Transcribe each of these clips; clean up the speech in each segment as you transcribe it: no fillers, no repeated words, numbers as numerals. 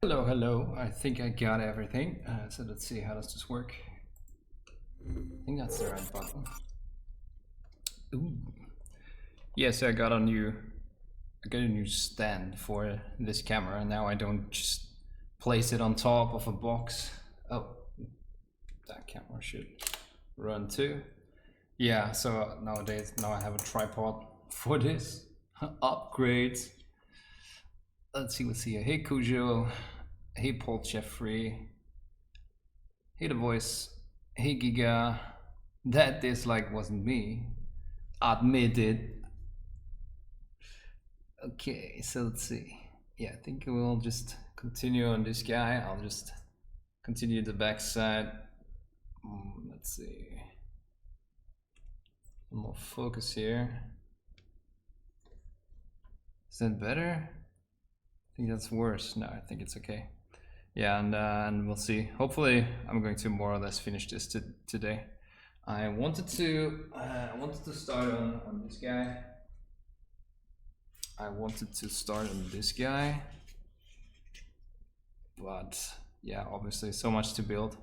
Hello, hello. I think I got everything. So let's see, how does this work? I think that's the right button. Ooh. Yeah, so I got a new stand for this camera, and now I don't just place it on top of a box. Oh, that camera should run too. Yeah, so nowadays now I have a tripod for this. Upgrade. Let's see what's here. Hey Cujo. Hey Paul Jeffrey. Hey The Voice. Hey Giga. That dislike wasn't me. Admit it. Okay, so let's see. Yeah, I think we'll just continue on this guy. I'll just continue the backside. Let's see. More focus here. Is that better? I think that's worse. No, I think it's okay. Yeah, and we'll see. Hopefully, I'm going to more or less finish this today. I wanted to start on this guy. But yeah, obviously so much to build.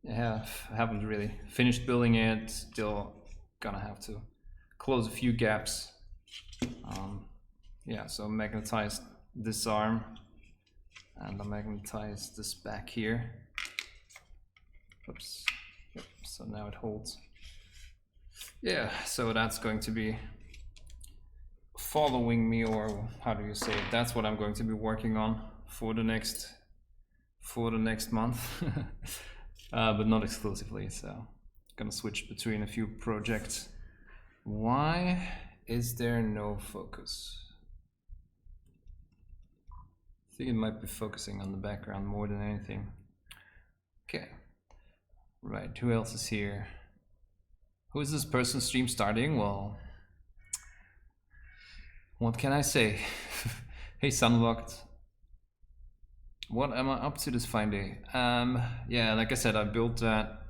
I haven't really finished building it. Still gonna have to close a few gaps. Yeah, so magnetize this arm, and I magnetize this back here. Oops. Yep. So now it holds. Yeah, so that's going to be following me, or how do you say it? That's what I'm going to be working on for the next month. But not exclusively, so I'm gonna switch between a few projects. Why is there no focus? I think it might be focusing on the background more than anything. Okay, right, who else is here? Who is this person stream starting? Well, what can I say? Hey Sunlocked. What am I up to this fine day? Yeah, like I said, I built that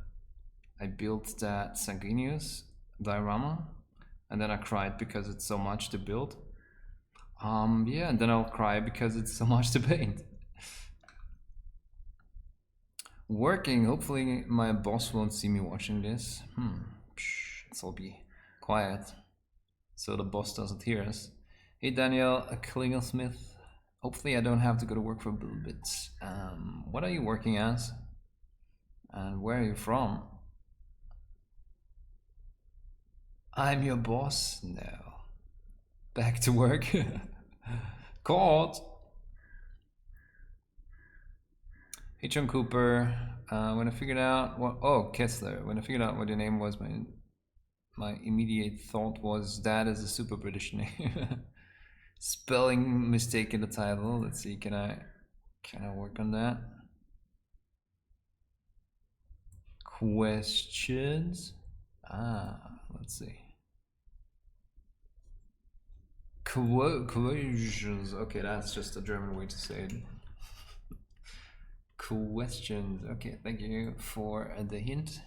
Sanguineous diorama, and then I cried because it's so much to build. Yeah, and then I'll cry because it's so much to paint. Working, hopefully my boss won't see me watching this. Let's all be quiet so the boss doesn't hear us. Hey Daniel, a Klingelsmith. Hopefully I don't have to go to work for a little bit. What are you working as? And where are you from? I'm your boss? No. Back to work. Caught. Hey John Cooper. When I figured out what Kessler. When I figured out what your name was, my immediate thought was that is a super British name. Spelling mistake in the title. Let's see, can I work on that? Questions? Let's see. Questions. Okay, that's just a German way to say it. Questions. Okay, thank you for the hint.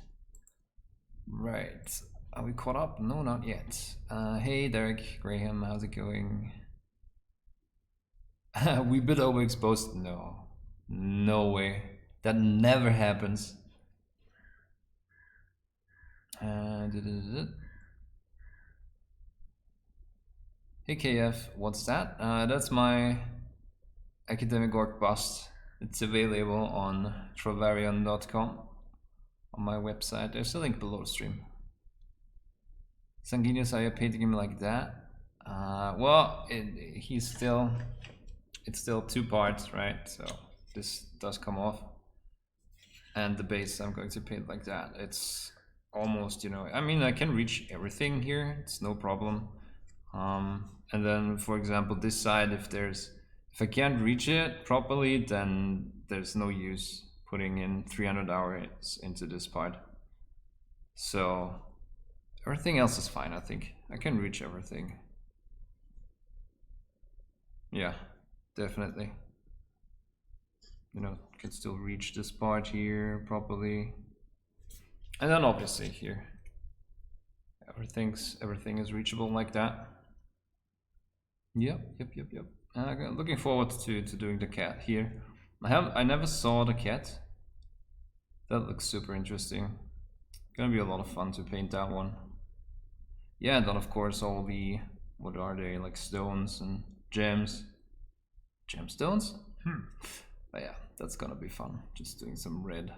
Right. Are we caught up? No, not yet. Hey Derek Graham, how's it going? We bit overexposed? No. No way. That never happens. Hey KF, what's that? That's my academic work bust. It's available on travarion.com on my website. There's a link below the stream. Sanguineous, are you painting him like that? Well, it's still two parts, right? So this does come off, and the base I'm going to paint like that. It's almost, I mean, I can reach everything here. It's no problem. And then, for example, this side, if I can't reach it properly, then there's no use putting in 300 hours into this part. So everything else is fine, I think. I can reach everything. Yeah, definitely. Can still reach this part here properly. And then obviously here. Everything is reachable like that. Yep. Looking forward to doing the cat here. I never saw the cat. That looks super interesting. Gonna be a lot of fun to paint that one. Yeah, and then of course all the, what are they, like stones and gems. Gemstones? But yeah, that's gonna be fun. Just doing some red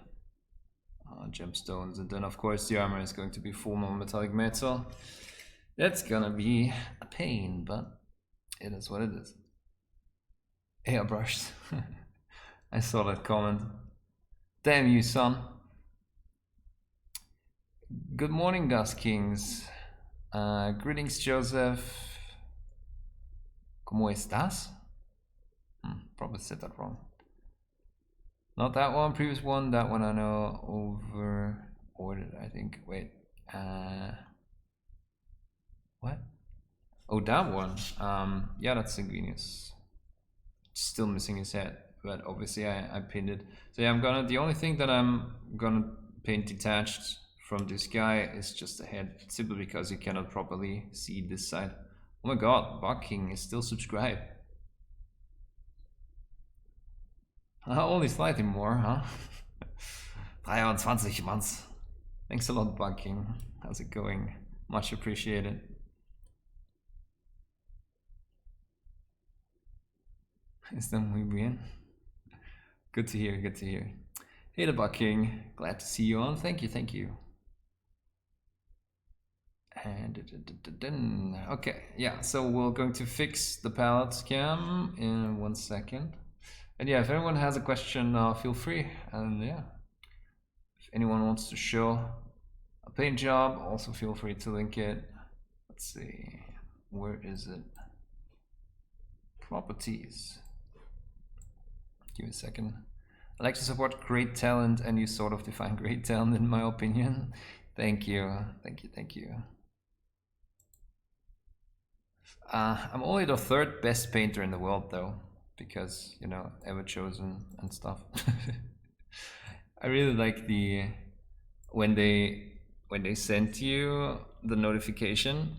gemstones, and then of course the armor is going to be full non-metallic metal. That's gonna be a pain, but it is what it is. Airbrushed. I saw that comment. Damn you, son. Good morning, Dust Kings. Greetings, Joseph. ¿Cómo estás? Probably said that wrong. Not that one, previous one. That one I know. Over ordered, I think. Wait. What? Oh, that one. Yeah, that's Sanguinius. Still missing his head, but obviously I pinned it. So yeah, the only thing that I'm gonna paint detached from this guy is just the head, simply because you cannot properly see this side. Oh my god, Bucking is still subscribed. Only slightly more, huh? 23 months. Thanks a lot, Bucking. How's it going? Much appreciated. Están muy bien. Good to hear, good to hear. Hey, the Bucking. Glad to see you on. Thank you, thank you. And okay, yeah, so we're going to fix the palette cam in 1 second. And yeah, if anyone has a question, feel free. And yeah, if anyone wants to show a paint job, also feel free to link it. Let's see, where is it? Properties. Give me a second. I like to support great talent, and you sort of define great talent in my opinion. Thank you, thank you, thank you. I'm only the 3rd best painter in the world though, because, you know, ever chosen and stuff. I really like the when they sent you the notification,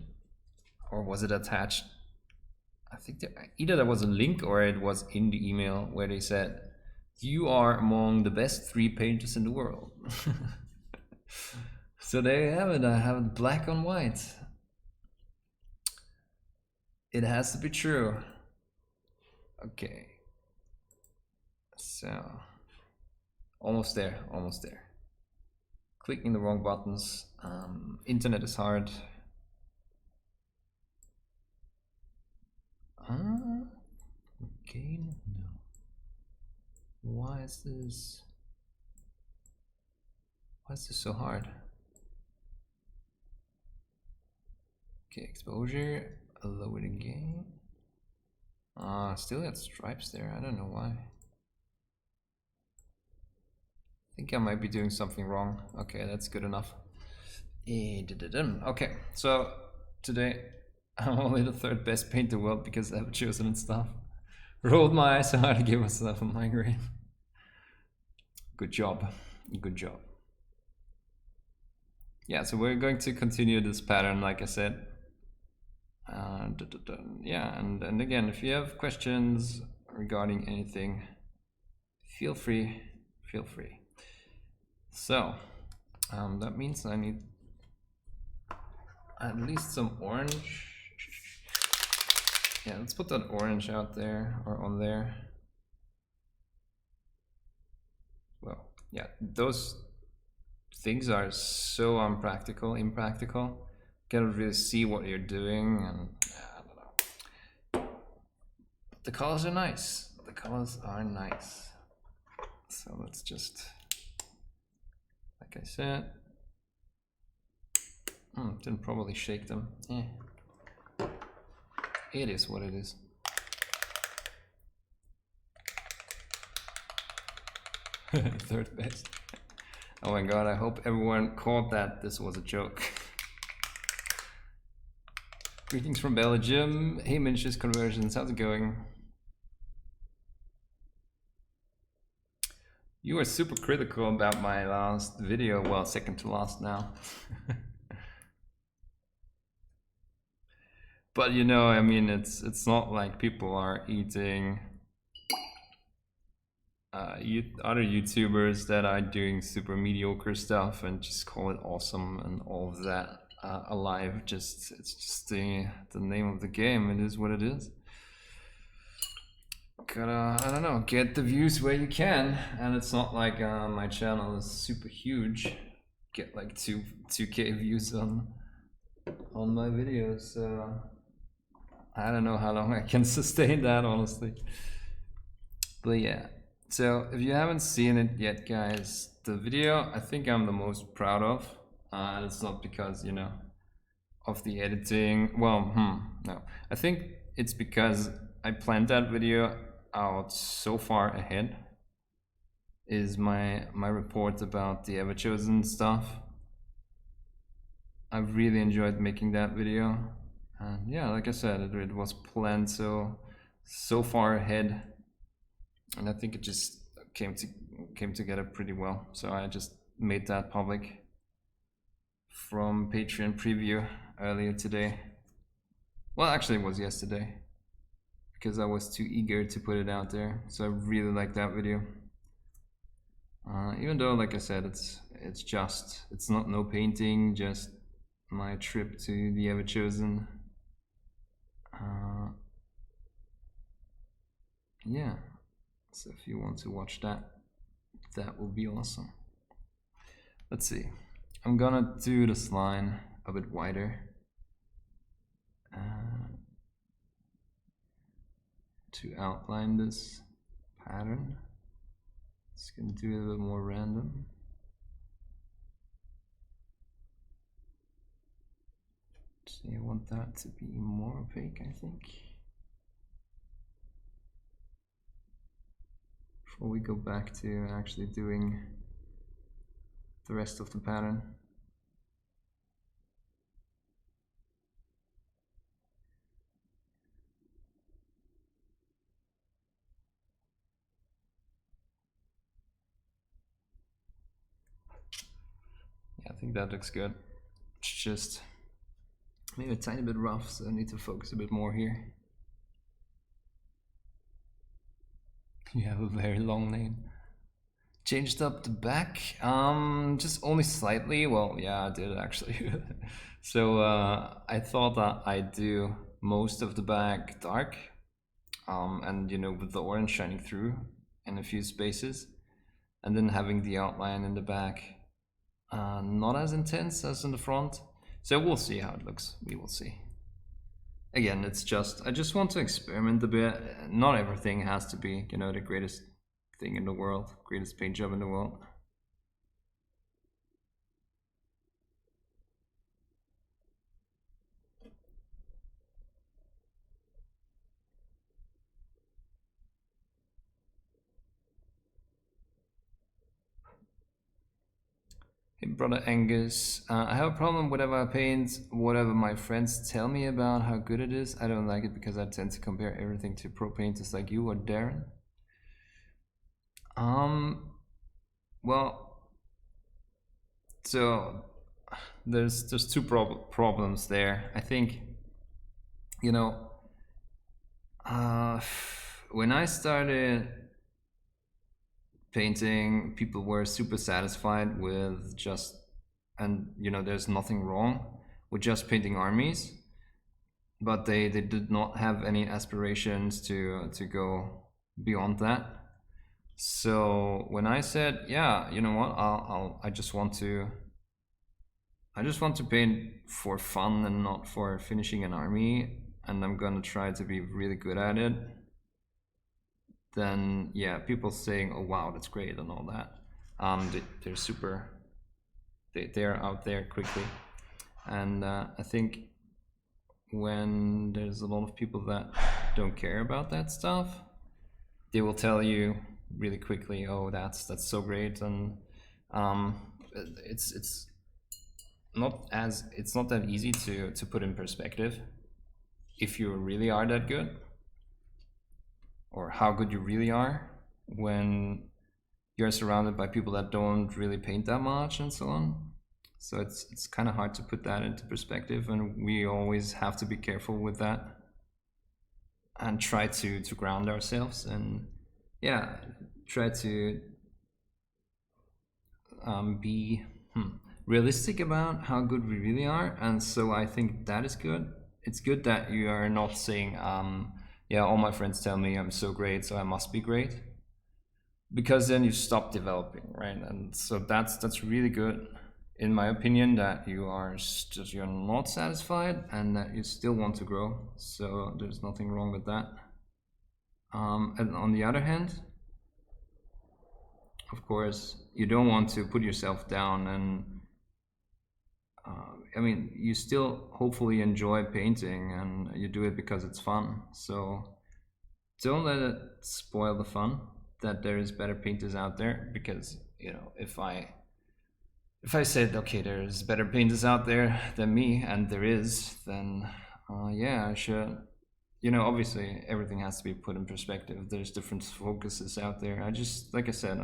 or was it attached? I think either there was a link or it was in the email where they said you are among the best 3 painters in the world. So there you have it. I have it black on white. It has to be true. Okay. So almost there, almost there. Clicking the wrong buttons. Internet is hard. Okay, no. Why is this so hard? Okay, exposure. Lower it again. Still got stripes there. I don't know why. I think I might be doing something wrong. Okay, that's good enough. Okay, so today I'm only the 3rd best painter in the world because I've chosen and stuff. Rolled my eyes so hard to give myself a migraine. Good job. Good job. Yeah, so we're going to continue this pattern, like I said. Yeah, and again, if you have questions regarding anything, feel free. So that means I need at least some orange. Yeah, let's put that orange out there, or on there. Well, yeah, those things are so impractical. Cannot really see what you're doing, and I don't know. The colors are nice. The colors are nice. So let's just, like I said, didn't probably shake them. It is what it is. Third best. Oh my god, I hope everyone caught that this was a joke. Greetings from Belgium. Hey Minch's Conversions, how's it going? You were super critical about my last video, well, second to last now. But you know, I mean, it's not like people are eating other YouTubers that are doing super mediocre stuff and just call it awesome and all of that alive. Just it's just the name of the game. It is what it is. Gotta, I don't know, get the views where you can, and it's not like my channel is super huge. Get like 2K views on my videos. I don't know how long I can sustain that, honestly. But yeah, so if you haven't seen it yet, guys, the video I think I'm the most proud of, and it's not because, you know, of the editing. Well, no, I think it's because I planned that video out so far ahead. Is my report about the Everchosen stuff. I really enjoyed making that video, and yeah, like I said, it was planned so far ahead, and I think it just came together pretty well. So I just made that public from Patreon preview earlier today. Well, actually, it was yesterday because I was too eager to put it out there. So I really like that video. Even though, like I said, it's not no painting, just my trip to the Everchosen. Yeah, so if you want to watch that, that will be awesome. Let's see. I'm gonna do this line a bit wider to outline this pattern. Just gonna do it a little more random. So I want that to be more opaque, I think. Before we go back to actually doing the rest of the pattern. Yeah, I think that looks good. It's just maybe a tiny bit rough, so I need to focus a bit more here. You have a very long name. Changed up the back, just only slightly. Well, yeah, I did actually. So I thought that I'd do most of the back dark, and you know, with the orange shining through in a few spaces, and then having the outline in the back not as intense as in the front. So we'll see how it looks. We will see. Again, it's just, I just want to experiment a bit. Not everything has to be, you know, the greatest thing in the world, greatest paint job in the world. Hey, brother Angus, I have a problem whenever I paint whatever my friends tell me about how good it is. I don't like it because I tend to compare everything to pro painters like you or Darren. Well, so there's two problems there. I think, you know, when I started painting, people were super satisfied with just, and you know, there's nothing wrong with just painting armies, but they did not have any aspirations to go beyond that. So when I said, yeah, you know what, I just want to paint for fun and not for finishing an army, and I'm gonna try to be really good at it, then yeah, people saying, oh wow, that's great and all that, they're super, they're out there quickly. And I think when there's a lot of people that don't care about that stuff, they will tell you really quickly, oh, that's so great. And it's not that easy to put in perspective if you really are that good, or how good you really are, when you're surrounded by people that don't really paint that much and so on. So it's kind of hard to put that into perspective, and we always have to be careful with that and try to ground ourselves, and yeah, try to be realistic about how good we really are. And so I think that is good. It's good that you are not saying, yeah, all my friends tell me I'm so great, so I must be great, because then you stop developing, right? And so that's really good, in my opinion, that you are just, you're not satisfied and that you still want to grow. So there's nothing wrong with that. And on the other hand, of course, you don't want to put yourself down, and I mean, you still hopefully enjoy painting and you do it because it's fun. So don't let it spoil the fun that there is better painters out there. Because, you know, if I said, okay, there's better painters out there than me, and there is, then yeah, I should. You know, obviously everything has to be put in perspective. There's different focuses out there. I just, like I said,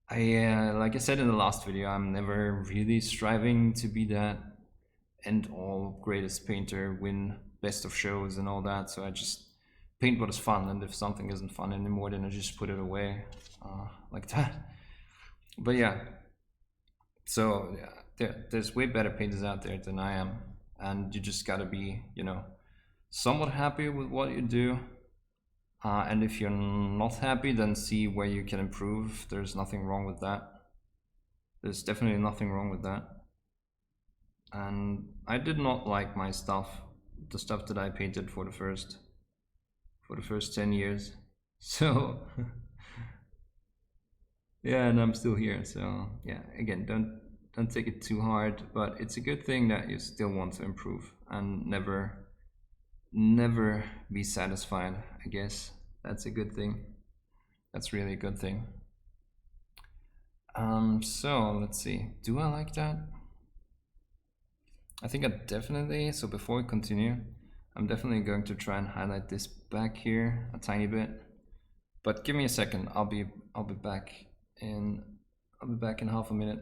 like I said in the last video, I'm never really striving to be that end all greatest painter, win best of shows and all that. So I just paint what is fun, and if something isn't fun anymore, then I just put it away, like that. But yeah, so yeah, there's way better painters out there than I am, and you just gotta be, you know, somewhat happy with what you do. And if you're not happy, then see where you can improve. There's nothing wrong with that. There's definitely nothing wrong with that. And I did not like my stuff, the stuff that I painted for the first 10 years. So yeah, and I'm still here. So yeah, again, don't take it too hard, but it's a good thing that you still want to improve and never be satisfied. I guess that's a good thing. That's really a good thing. So let's see. Do I like that? I think I definitely. So before we continue, I'm definitely going to try and highlight this back here a tiny bit. But give me a second. I'll be back in half a minute.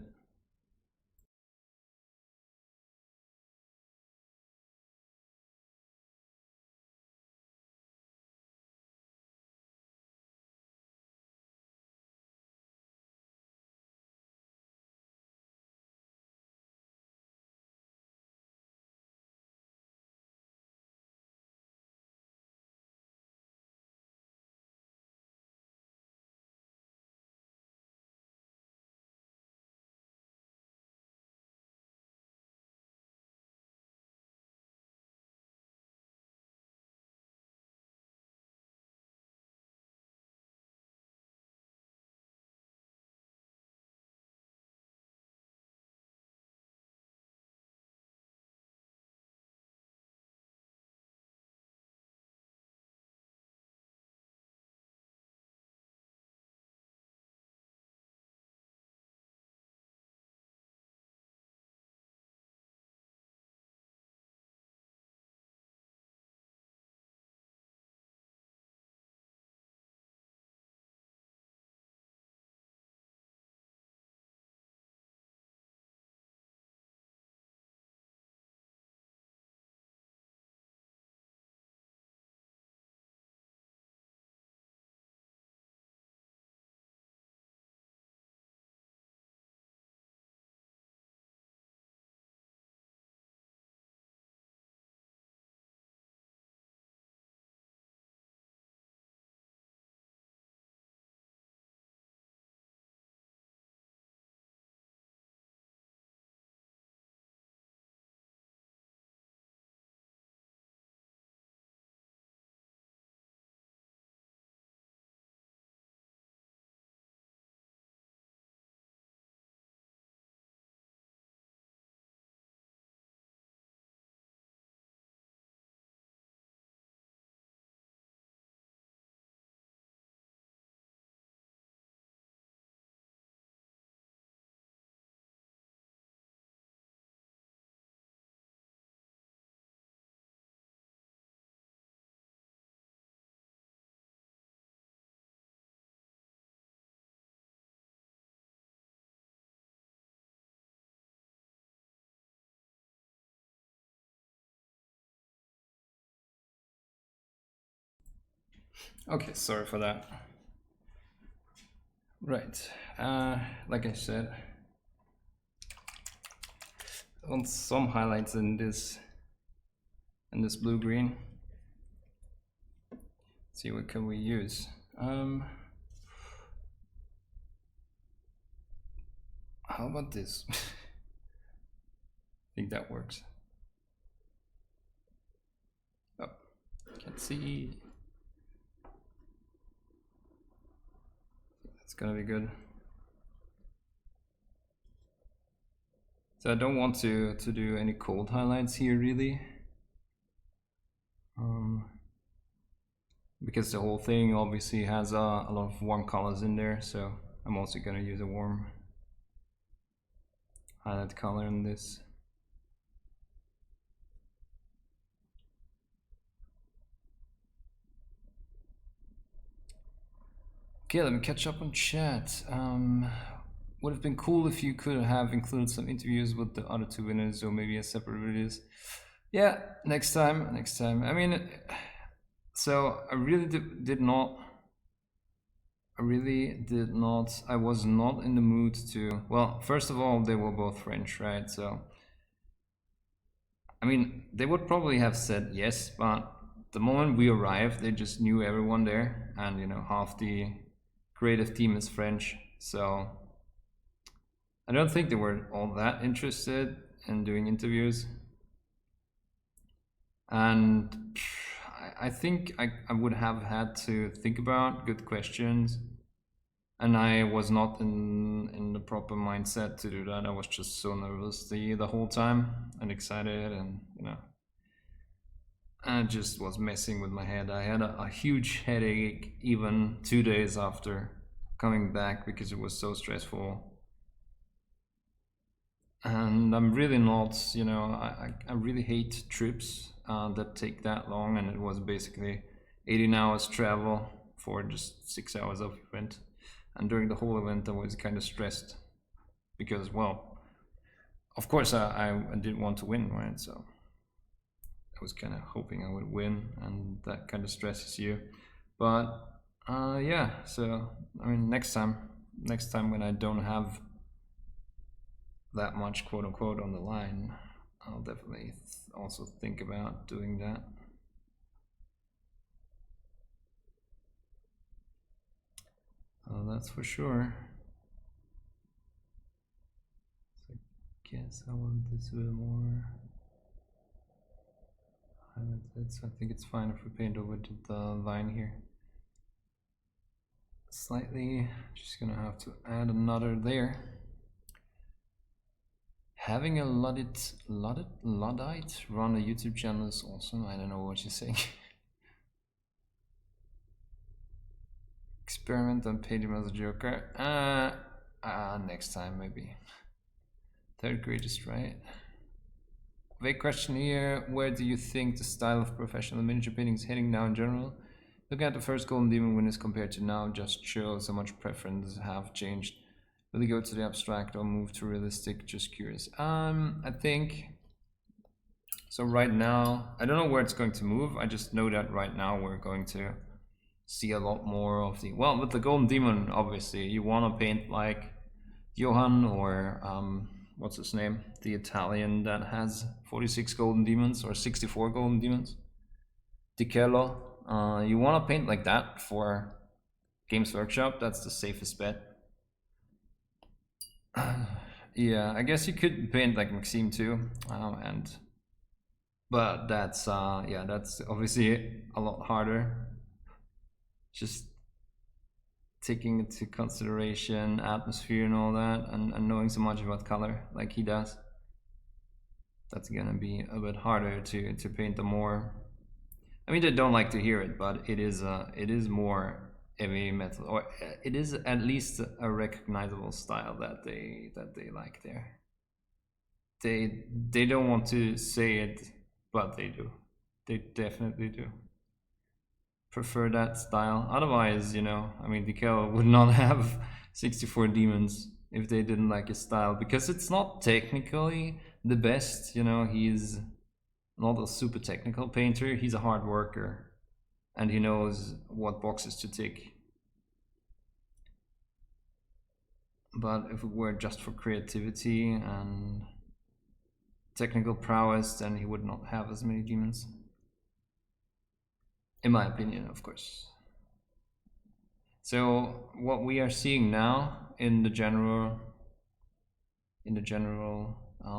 Okay, sorry for that. Right, like I said, I want some highlights in this blue-green. See what can we use. How about this? I think that works. Oh, can't see. That's gonna be good. So I don't want to do any cold highlights here really. Because the whole thing obviously has a lot of warm colors in there, so I'm also gonna use a warm highlight color in this. Okay, let me catch up on chat. Would have been cool if you could have included some interviews with the other two winners, or maybe a separate videos. Yeah, next time. I mean, so I really did not. I was not in the mood to. Well, first of all, they were both French, right? So, I mean, they would probably have said yes, but the moment we arrived, they just knew everyone there, and you know, half the creative team is French, so I don't think they were all that interested in doing interviews. And I think I would have had to think about good questions, and I was not in the proper mindset to do that. I was just so nervous the whole time and excited, and you know, I just was messing with my head. I had a huge headache even 2 days after coming back because it was so stressful. And I'm really not, you know, I really hate trips that take that long, and it was basically 18 hours travel for just 6 hours of event. And during the whole event I was kind of stressed because, well, of course I didn't want to win, right? So I was kind of hoping I would win, and that kind of stresses you. But yeah, so I mean, next time when I don't have that much quote unquote on the line, I'll definitely also think about doing that. That's for sure. So I guess I want this a bit more highlighted, so I think it's fine if we paint over to the line here slightly. Just gonna have to add another there. Having a Luddite run a YouTube channel is awesome. I don't know what you're saying. Experiment and paint him as a joker. Next time maybe. Third greatest, right? Vague question here. Where do you think the style of professional miniature painting is heading now in general? Looking at the first Golden Demon winners compared to now just shows how much preferences have changed. Will they go to the abstract or move to realistic? Just curious. I think so. Right now, I don't know where it's going to move. I just know that right now we're going to see a lot more of the, well, with the Golden Demon, obviously you want to paint like Johann, or what's his name, the Italian that has 46 Golden Demons or 64 Golden Demons, Dichello. You want to paint like that for Games Workshop. That's the safest bet. Yeah, I guess you could paint like Maxime too, but that's yeah, that's obviously a lot harder. Just taking into consideration atmosphere and all that, and knowing so much about color like he does, that's gonna be a bit harder to paint the more. I mean, they don't like to hear it, but it is more heavy metal, or it is at least a recognizable style that they like there. They don't want to say it, but they do. They definitely do prefer that style. Otherwise, you know, I mean, Dekel would not have 64 demons if they didn't like his style, because it's not technically the best, you know. He's not a super technical painter, he's a hard worker. and he knows what boxes to tick. But if it were just for creativity and technical prowess, then he would not have as many demons. In my opinion, of course. So what we are seeing now in the general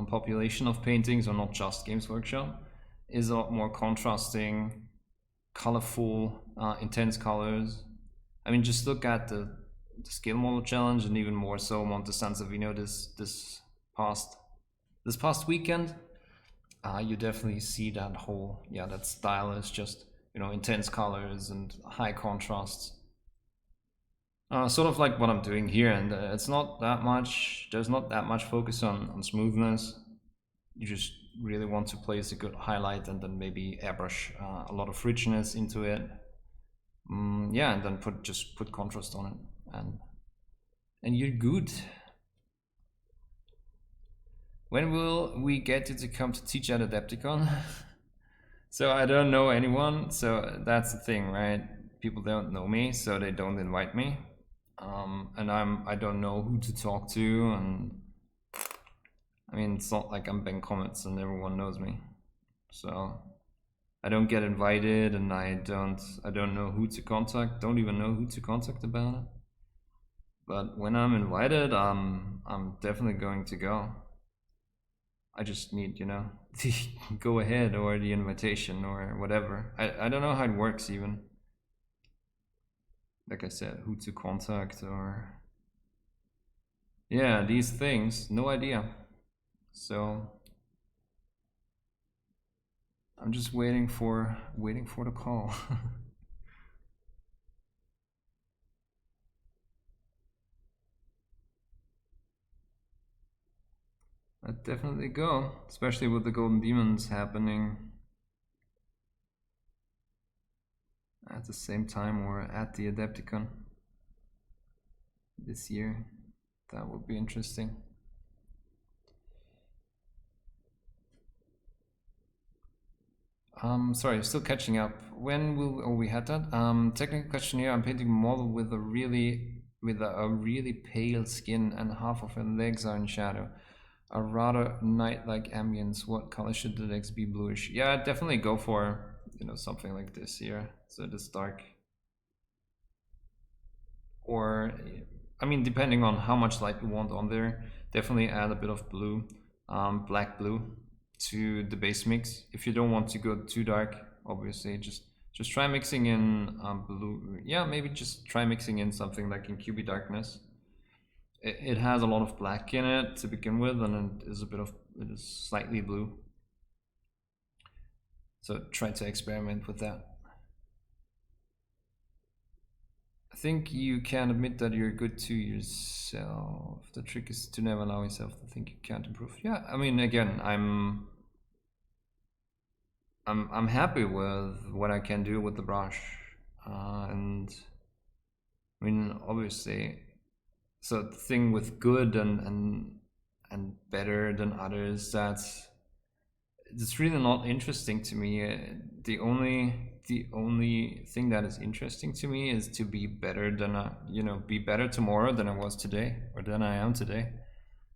population of paintings, or not just Games Workshop, is a lot more contrasting, colorful, intense colors. I mean, just look at the scale model challenge, and even more so Monte San Savino this past weekend. You definitely see that whole, that style is just, intense colors and high contrasts. Sort of like what I'm doing here, and it's not that much, there's not that much focus on smoothness. You just really want to place a good highlight and then maybe airbrush a lot of richness into it. Yeah, and then put contrast on it, and you're good. When will we get you to come to teach at Adepticon? So I don't know anyone, so that's the thing, right? People don't know me, so they don't invite me. And I don't know who to talk to, and I mean, it's not like I'm Ben Comets and everyone knows me. So I don't get invited, and I don't know who to contact, don't even know who to contact about it. But when I'm invited, I'm definitely going to go. I just need, the go ahead or the invitation or whatever. I don't know how it works even. Like I said, who to contact or... Yeah, these things, no idea. So I'm just waiting for the call. I'd definitely go, especially with the Golden Demons happening at the same time or at the Adepticon this year. That would be interesting. Sorry, still catching up. When will we had that? Technical question here. I'm painting a model with a really pale skin, and half of her legs are in shadow. A rather night-like ambience. What color should the legs be? Bluish? Yeah, definitely go for something like this here. So this dark. Or I mean, depending on how much light you want on there, definitely add a bit of blue, black blue, to the base mix. If you don't want to go too dark, obviously just try mixing in blue. Yeah, maybe just try mixing in something like in QB Darkness. It has a lot of black in it to begin with, and it is slightly blue. So try to experiment with that. I think you can admit that you're good to yourself. The trick is to never allow yourself to think you can't improve. Yeah, I mean, again, I'm happy with what I can do with the brush, and I mean, obviously, so the thing with good and better than others, it's really not interesting to me. The only thing that is interesting to me is to be better than be better tomorrow than I was today, or than I am today.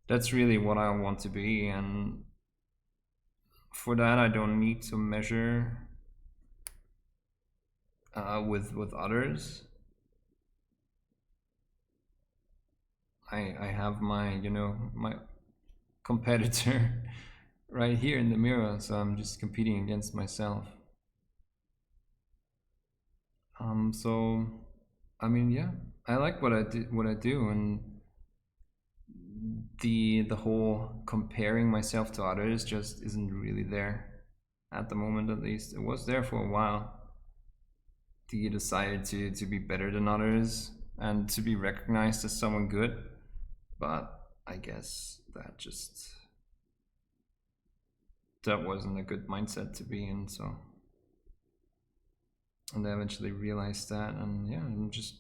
That's really what I want to be, and for that I don't need to measure with others. I have my my competitor right here in the mirror, so I'm just competing against myself. So I mean, yeah, I like what I do, and the whole comparing myself to others just isn't really there at the moment. At least it was there for a while. The desire to be better than others and to be recognized as someone good, but I guess that wasn't a good mindset to be in. So, and I eventually realized that, and yeah, I'm just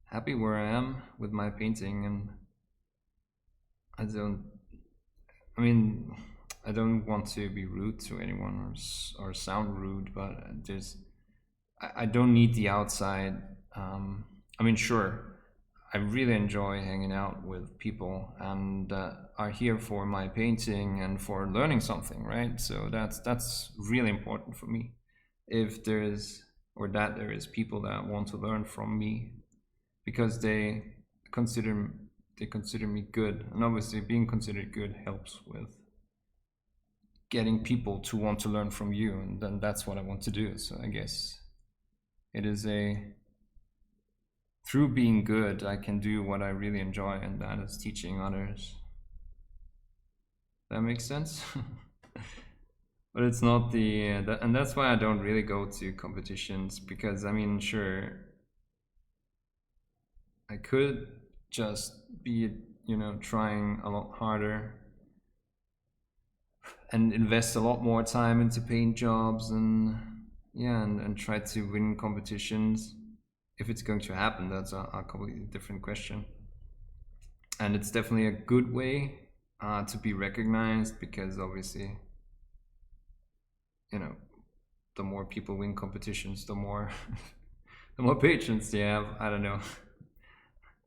happy where I am with my painting, and I mean, I don't want to be rude to anyone or sound rude, but I don't need the outside. I mean, sure, I really enjoy hanging out with people and are here for my painting and for learning something, right? So that's really important for me. If there is, or that there is people that want to learn from me because consider they consider me good, and obviously being considered good helps with getting people to want to learn from you, and then that's what I want to do. So I guess it is through being good I can do what I really enjoy, and that is teaching others. That makes sense. But it's not and that's why I don't really go to competitions, because I mean, sure, I could just be, trying a lot harder and invest a lot more time into paint jobs and yeah, and try to win competitions. If it's going to happen, that's a completely different question. And it's definitely a good way to be recognized, because obviously, you know, the more people win competitions, the more the more patrons they have. I don't know.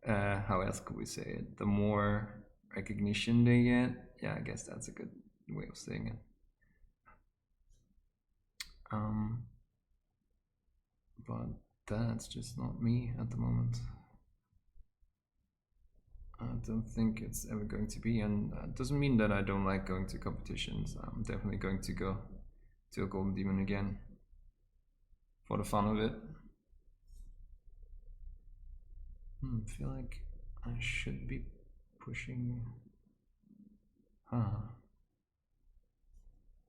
How else could we say it? The more recognition they get. Yeah, I guess that's a good way of saying it. Um, but that's just not me at the moment. I don't think it's ever going to be, and it doesn't mean that I don't like going to competitions. I'm definitely going to go to a Golden Demon again for the fun of it. I feel like I should be pushing.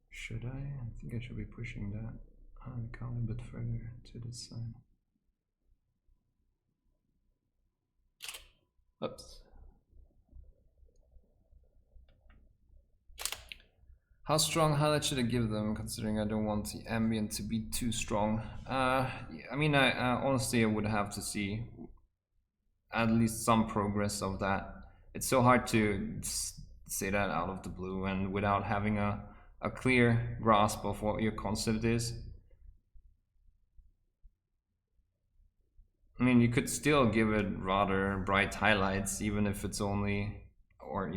Should I? I think I should be pushing that icon a bit further to this side. Oops. How strong highlight should I give them, considering I don't want the ambient to be too strong? I mean, I honestly I would have to see at least some progress of that. It's so hard to say that out of the blue and without having a clear grasp of what your concept is. I mean, you could still give it rather bright highlights, even if it's only, or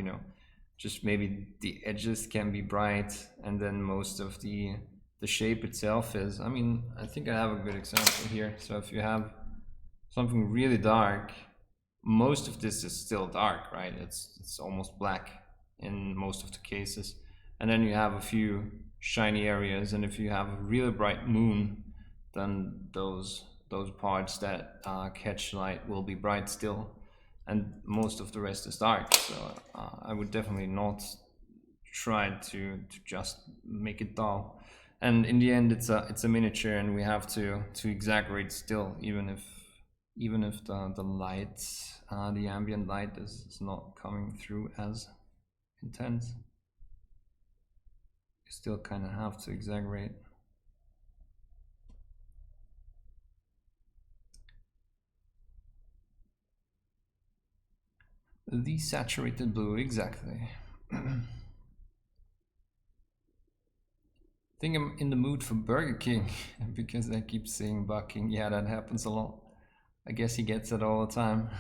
just maybe the edges can be bright, and then most of the shape itself is. I mean, I think I have a good example here. So if you have something really dark, most of this is still dark, right? It's almost black in most of the cases, and then you have a few shiny areas, and if you have a really bright moon, then those parts that catch light will be bright still, and most of the rest is dark. So I would definitely not try to just make it dull. And in the end, it's a miniature, and we have to exaggerate still, even if the light, the ambient light is not coming through as intense. You still kind of have to exaggerate. The saturated blue, exactly. I think I'm in the mood for Burger King because I keep saying bucking. Yeah, that happens a lot. I guess he gets it all the time.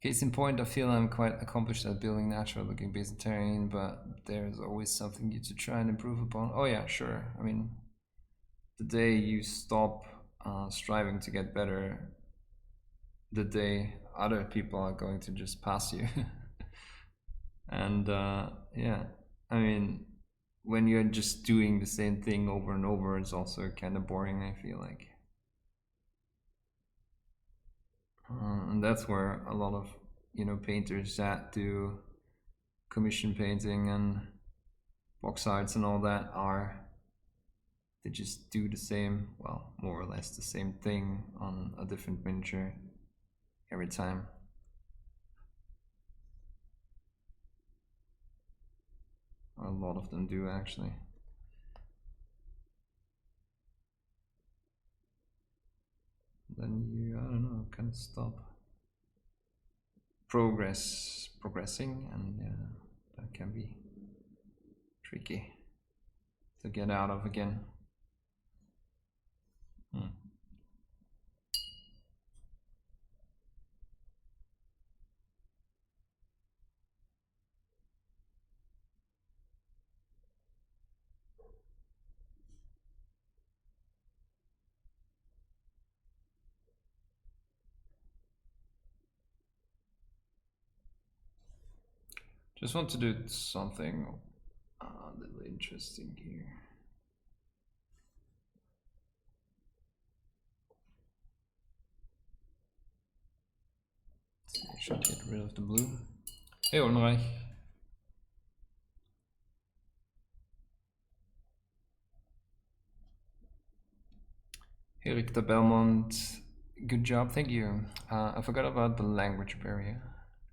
Case in point, I feel I'm quite accomplished at building natural looking basic terrain, but there's always something you to try and improve upon. Oh yeah, sure. I mean, the day you stop striving to get better, the day other people are going to just pass you. And yeah, I mean, when you're just doing the same thing over and over, it's also kind of boring, I feel like. And that's where a lot of painters that do commission painting and box arts and all that are. They just do the same, well, more or less the same thing on a different miniature every time. A lot of them do, actually. Then you, I don't know, kind of stop progressing, and yeah, that can be tricky to get out of again. Just want to do something a little interesting here. I should get rid of the blue. Hey, Ulrich. Hey, Richter Belmont. Good job, thank you. I forgot about the language barrier.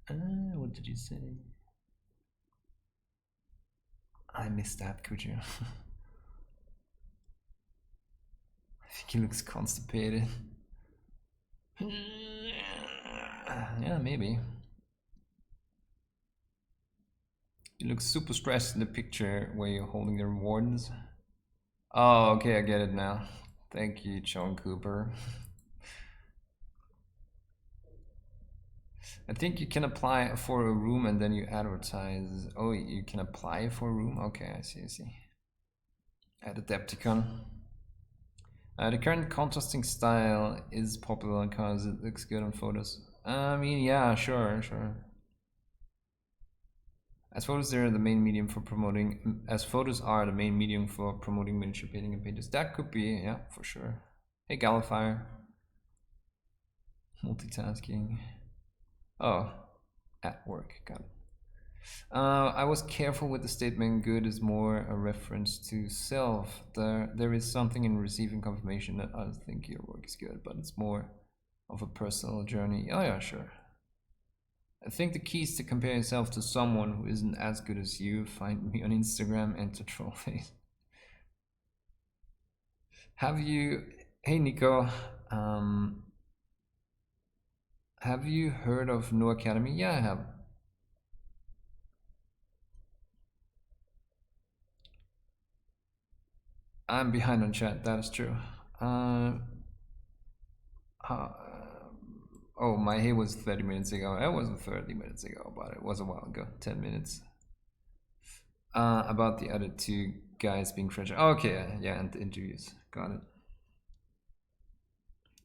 What did you say? I missed that, could you? I think he looks constipated. Yeah, maybe. He looks super stressed in the picture where you're holding the rewards. Oh, okay, I get it now. Thank you, John Cooper. I think you can apply for a room and then you advertise. Oh, you can apply for a room? Okay, I see, I see. Add Adepticon. The current contrasting style is popular because it looks good on photos. I mean, yeah, sure. As photos are the main medium for promoting, miniature painting and pages. That could be, yeah, for sure. Hey, Gallifire. Multitasking. Oh, at work, got it. I was careful with the statement good is more a reference to self. There is something in receiving confirmation that I think your work is good, but it's more of a personal journey. Oh yeah, sure. I think the key is to compare yourself to someone who isn't as good as you. Find me on Instagram, enter trollface. Have you, hey Nico, have you heard of No Academy? Yeah, I have. I'm behind on chat, that is true. Oh, my hair was 30 minutes ago. It wasn't 30 minutes ago, but it was a while ago. 10 minutes. About the other two guys being French. Okay, yeah, and the interviews. Got it.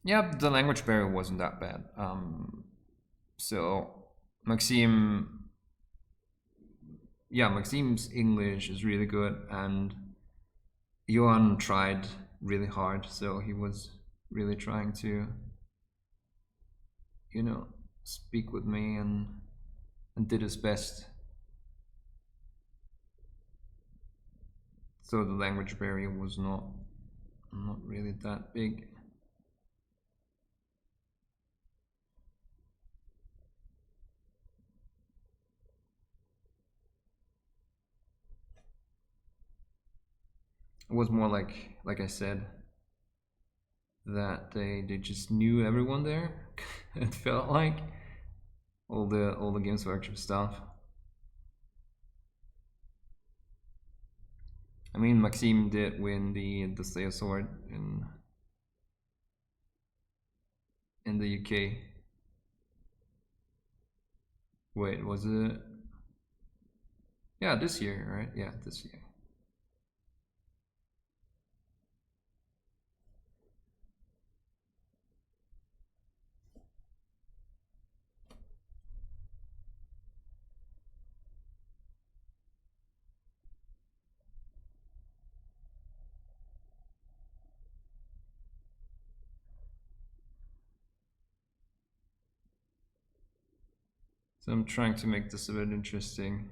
Yeah, the language barrier wasn't that bad. So Maxime, yeah, Maxime's English is really good, and Johan tried really hard, so he was really trying to, you know, speak with me and did his best. So the language barrier was not really that big. It was more like I said, that they just knew everyone there. It felt like all the Games Workshop stuff. I mean, Maxime did win the Slayer Sword in the UK. Wait, was it? Yeah, this year, right? Yeah, this year. So I'm trying to make this a bit interesting.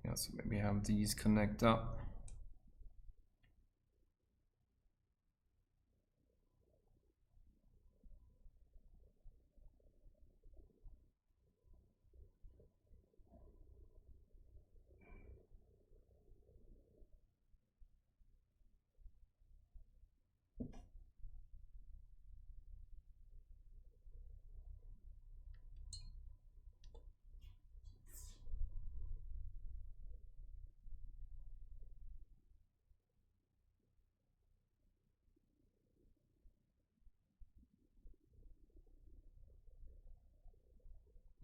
Yeah, so maybe have these connect up.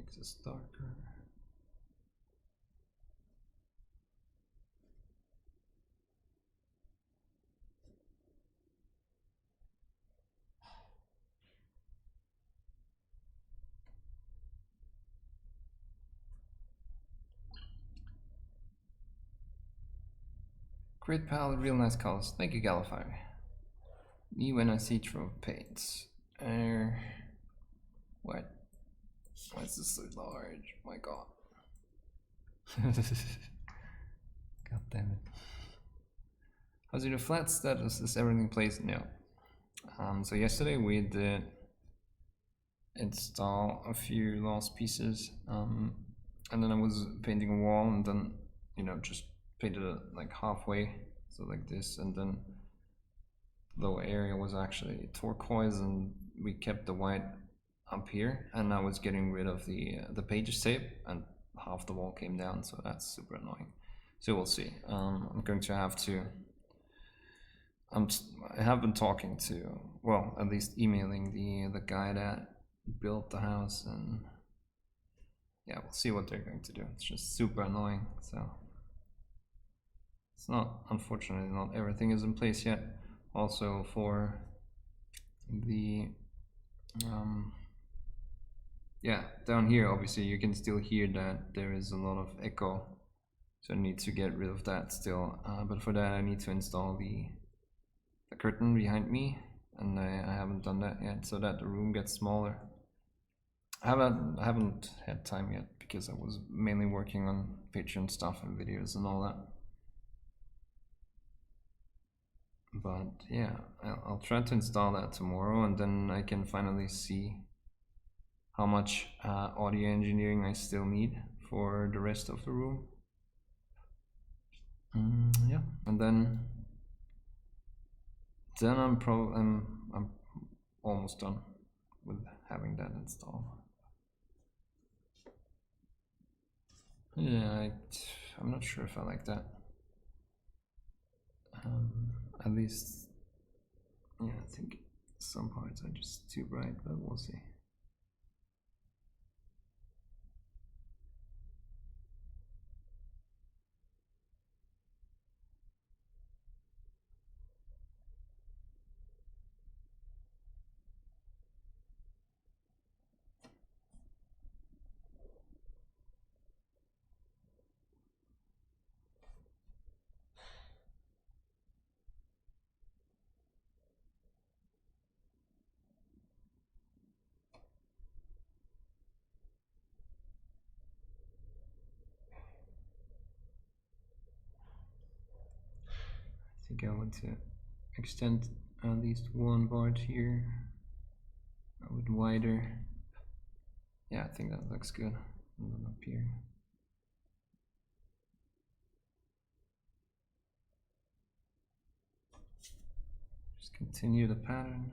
make this darker. Great palette, real nice colors. Thank you, Galify. Me when I see through paints. What? Why is this so large? My god. God damn it. How's your flat status? Is everything placed? No. So yesterday we did install a few last pieces, and then I was painting a wall, and then just painted it like halfway, so like this, and then the lower area was actually turquoise, and we kept the white up here, and I was getting rid of the pages tape, and half the wall came down, so that's super annoying. So we'll see. I'm going to have to. I have been talking to, well, at least emailing the guy that built the house, and yeah, we'll see what they're going to do. It's just super annoying. So it's not, unfortunately, not everything is in place yet. Also for the yeah, down here obviously you can still hear that there is a lot of echo, so I need to get rid of that still, but for that I need to install the curtain behind me, and I haven't done that yet, so that the room gets smaller. I haven't had time yet because I was mainly working on Patreon stuff and videos and all that. But yeah, I'll try to install that tomorrow, and then I can finally see how much audio engineering I still need for the rest of the room. Yeah, and then I'm almost done with having that installed. Yeah, I'm not sure if I like that. At least, yeah, I think some parts are just too bright, but we'll see. I think I want to extend at least one part here a bit wider. Yeah, I think that looks good. And then up here. Just continue the pattern.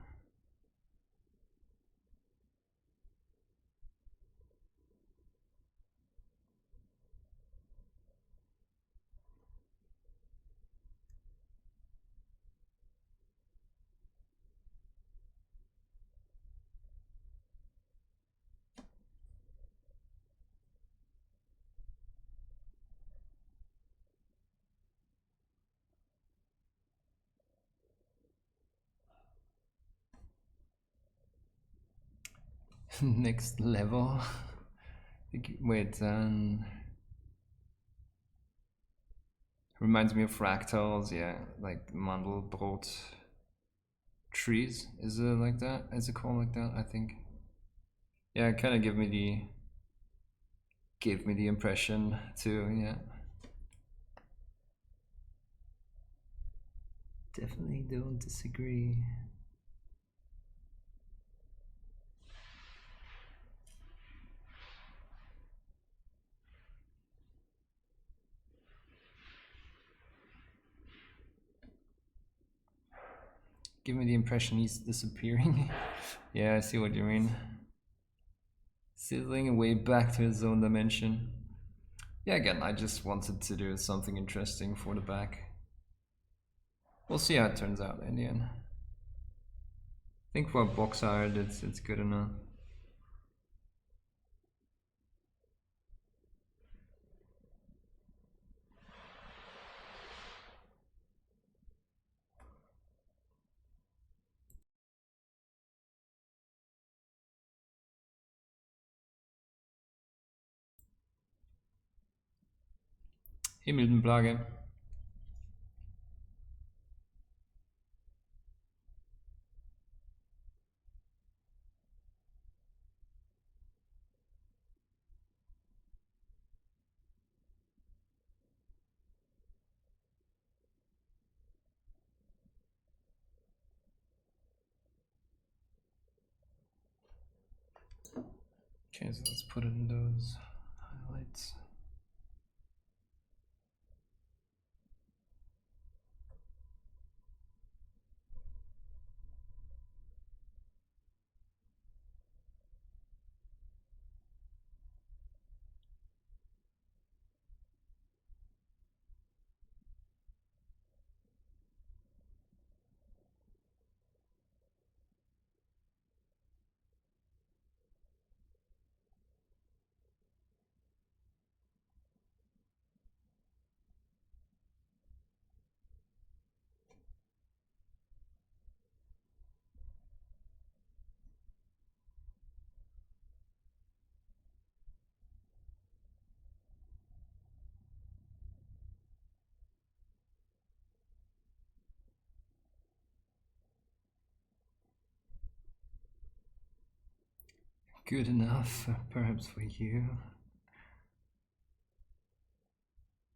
Next level. Wait, reminds me of fractals, yeah, like Mandelbrot trees. Is it like that? Is it called like that? I think. Yeah, it kind of gave me the impression too. Yeah. Definitely don't disagree. Give me the impression he's disappearing. Yeah, I see what you mean. Sizzling away back to his own dimension. Yeah, again, I just wanted to do something interesting for the back. We'll see how it turns out in the end. I think for box art, it's good enough. Himmelblage. Okay, so let's put in those highlights. Good enough, perhaps for you.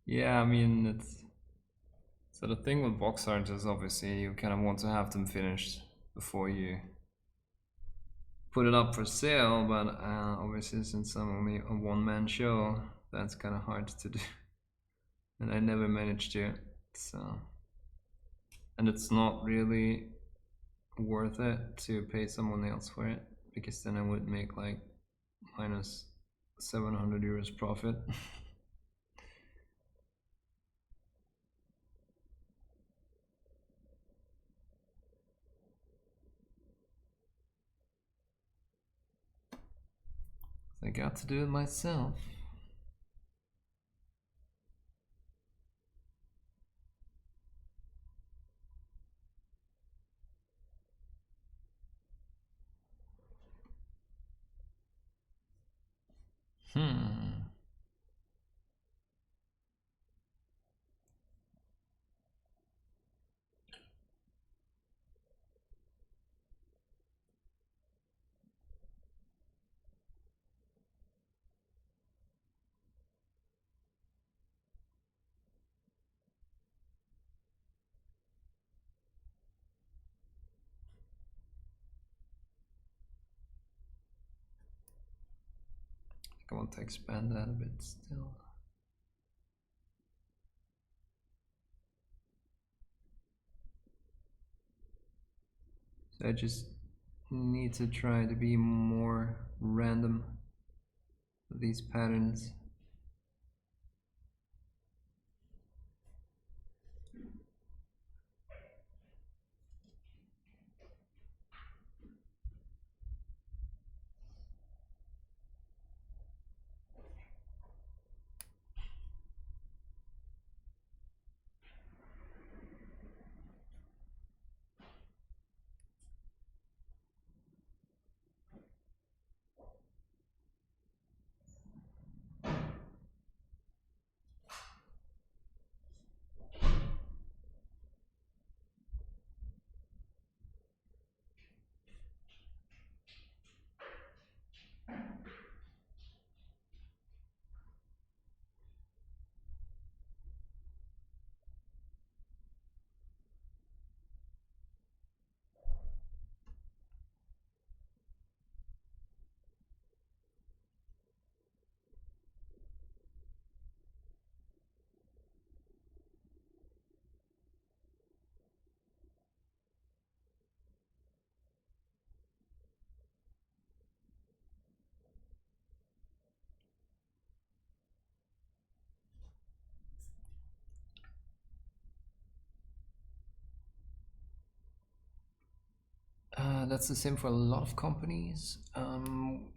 Yeah, I mean, it's... So the thing with box art is obviously you kind of want to have them finished before you put it up for sale, but obviously since I'm only a one-man show, that's kind of hard to do. And I never managed to, so... And it's not really worth it to pay someone else for it, because then I would make like minus 700 euros profit. I got to do it myself. I want to expand that a bit still. So I just need to try to be more random with these patterns. That's the same for a lot of companies.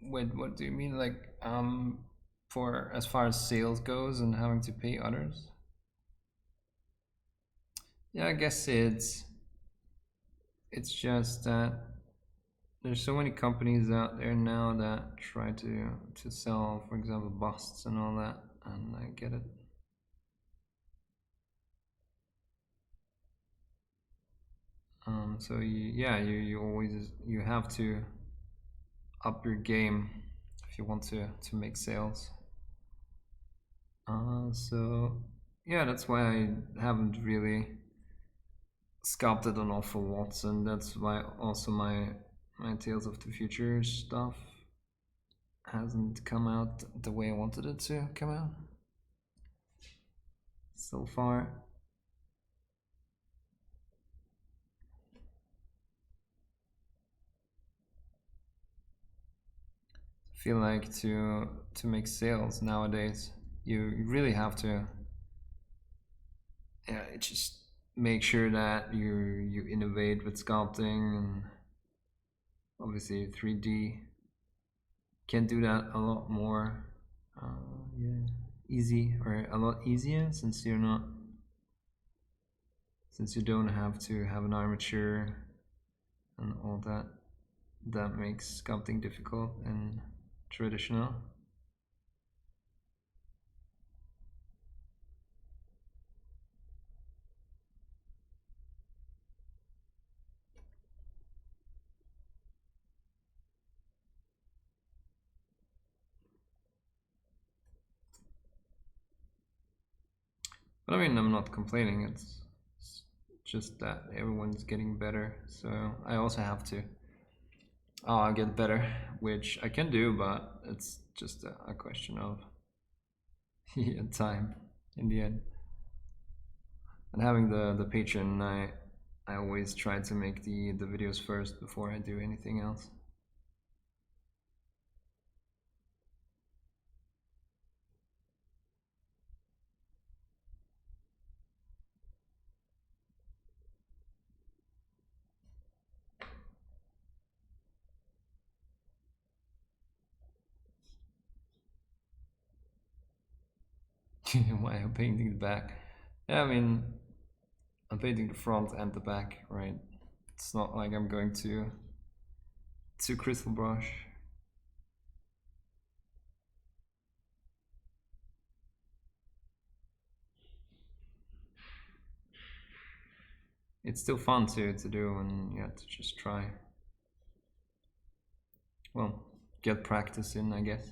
Wait, what do you mean? Like, for as far as sales goes and having to pay others? Yeah, I guess it's just that there's so many companies out there now that try to sell, for example, busts and all that, and I get it. So you always you have to up your game if you want to make sales. So yeah, that's why I haven't really sculpted an awful lot, and that's why also my Tales of the Future stuff hasn't come out the way I wanted it to come out so far. I feel like to make sales nowadays, you really have to just make sure that you innovate with sculpting, and obviously 3D can do that a lot more yeah, easy, or a lot easier, since you don't have to have an armature and all that. That makes sculpting difficult and traditional. But I mean, I'm not complaining. It's just that everyone's getting better, so I also have to get better, which I can do, but it's just a question of time in the end. And having the Patreon, I always try to make the videos first before I do anything else. Why I'm painting the back? Yeah, I mean, I'm painting the front and the back, right? It's not like I'm going to crystal brush. It's still fun to do, and yeah, to just try. Well, get practice in, I guess.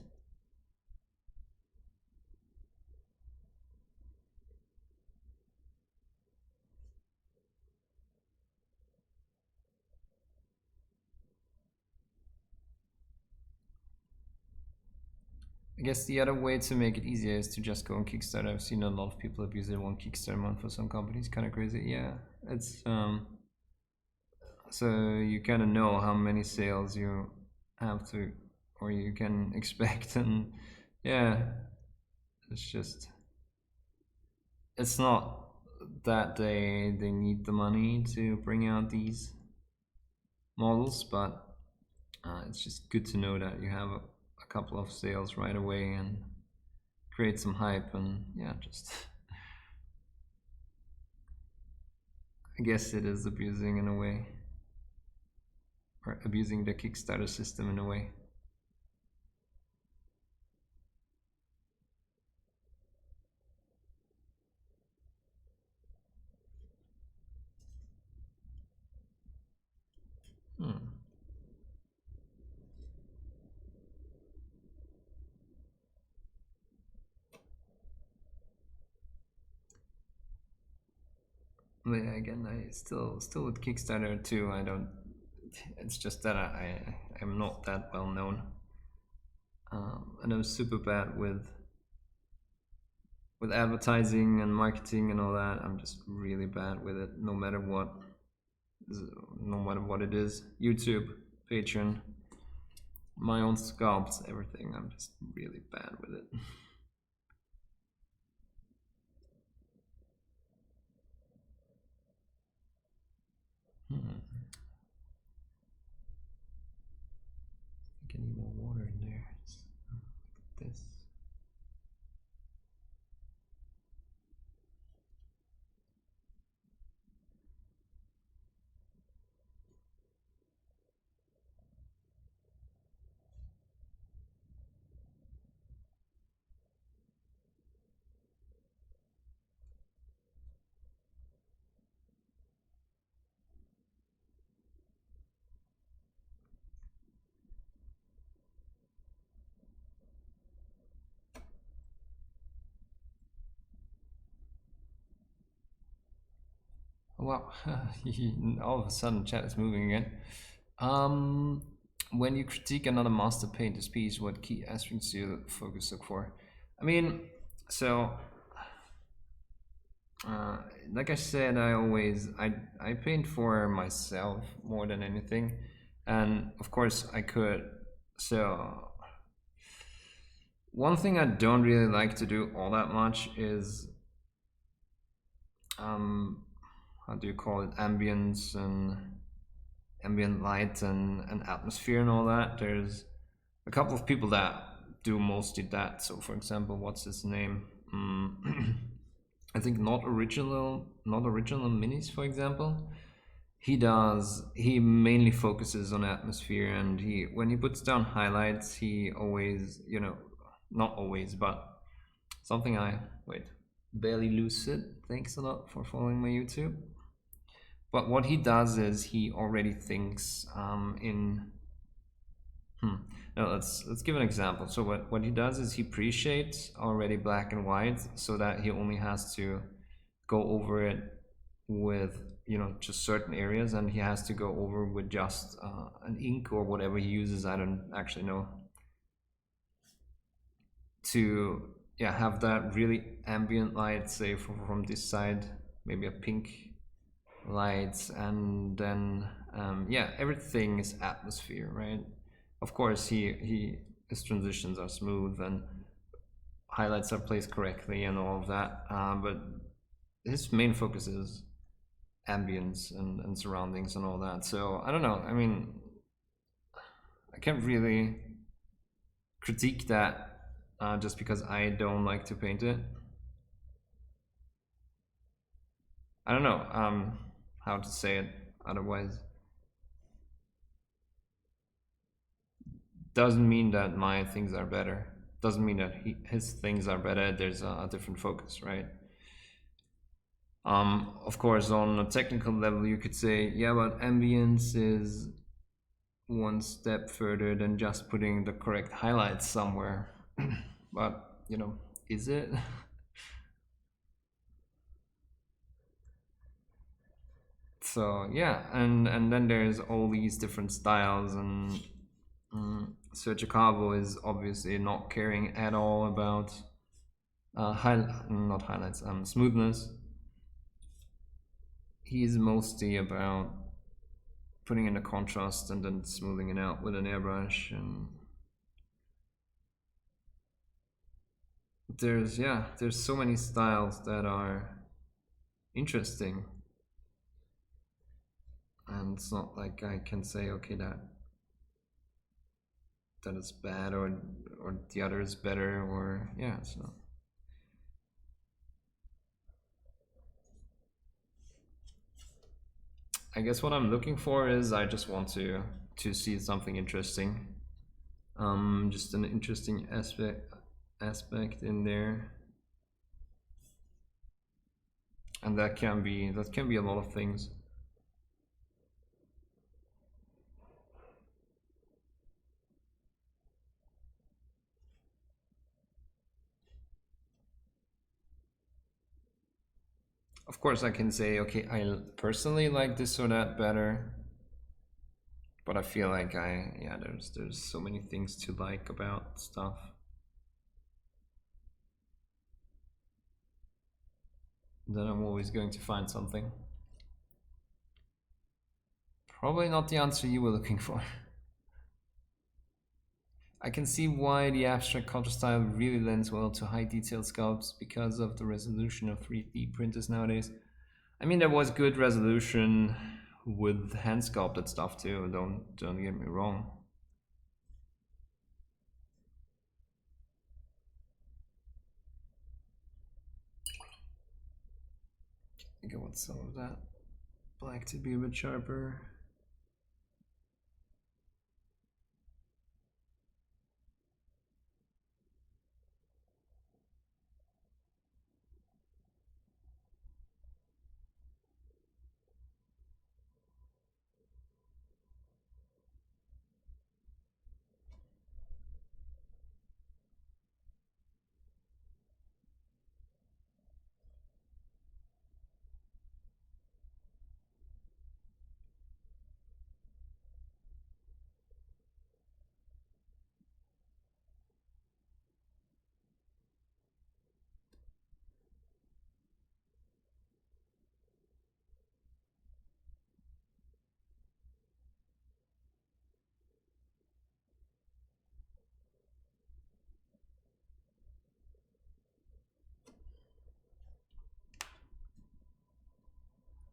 I guess the other way to make it easier is to just go on Kickstarter. I've seen a lot of people abuse it on Kickstarter month for some companies. Kind of crazy. Yeah, it's so you kind of know how many sales you have to, or you can expect, and yeah, it's just, it's not that they need the money to bring out these models, but it's just good to know that you have a couple of sales right away and create some hype, and yeah, just I guess it is abusing in a way, or abusing the Kickstarter system in a way. Hmm. But yeah, again, I still with Kickstarter too. I don't. It's just that I'm not that well known. And I'm super bad with advertising and marketing and all that. I'm just really bad with it. No matter what, no matter what it is. YouTube, Patreon, my own sculpts, everything. I'm just really bad with it. Hmm. I think I need more water in there. Like this. Wow, all of a sudden chat is moving again. When you critique another master painter's piece, what key aspects do you focus look for? I mean, so like I said, I paint for myself more than anything, and of course I could. So one thing I don't really like to do all that much is how do you call it, ambience and ambient light and atmosphere and all that. There's a couple of people that do mostly that. So for example, what's his name? I think not original minis, for example. He mainly focuses on atmosphere, and he when he puts down highlights, he always, not always, but something I wait barely lucid. Thanks a lot for following my YouTube. But what he does is he already thinks in. No, let's give an example. So what he does is he pre-shades already black and white, so that he only has to go over it with just certain areas, and he has to go over with just an ink or whatever he uses. I don't actually know, to have that really ambient light, say from this side, maybe a pink lights, and then everything is atmosphere, right? Of course his transitions are smooth and highlights are placed correctly and all of that, but his main focus is ambience and surroundings and all that. So I don't know, I mean, I can't really critique that just because I don't like to paint it. I don't know how to say it otherwise. Doesn't mean that my things are better. Doesn't mean that his things are better. There's a different focus, right? Of course, on a technical level, you could say, yeah, but ambience is one step further than just putting the correct highlights somewhere. But, is it? So yeah, and then there's all these different styles, and Sergio Cavo is obviously not caring at all about not highlights, smoothness. He's mostly about putting in the contrast and then smoothing it out with an airbrush. And there's so many styles that are interesting, and it's not like I can say, okay, that is bad, or the other is better, or so I guess what I'm looking for is I just want to see something interesting, just an interesting aspect in there, and that can be a lot of things. Of course, I can say, okay, I personally like this or that better, but I feel like there's so many things to like about stuff. Then I'm always going to find something. Probably not the answer you were looking for. I can see why the abstract color style really lends well to high detail sculpts because of the resolution of 3D printers nowadays. I mean, there was good resolution with hand sculpted stuff too. Don't get me wrong. I think I want some of that black to be a bit sharper.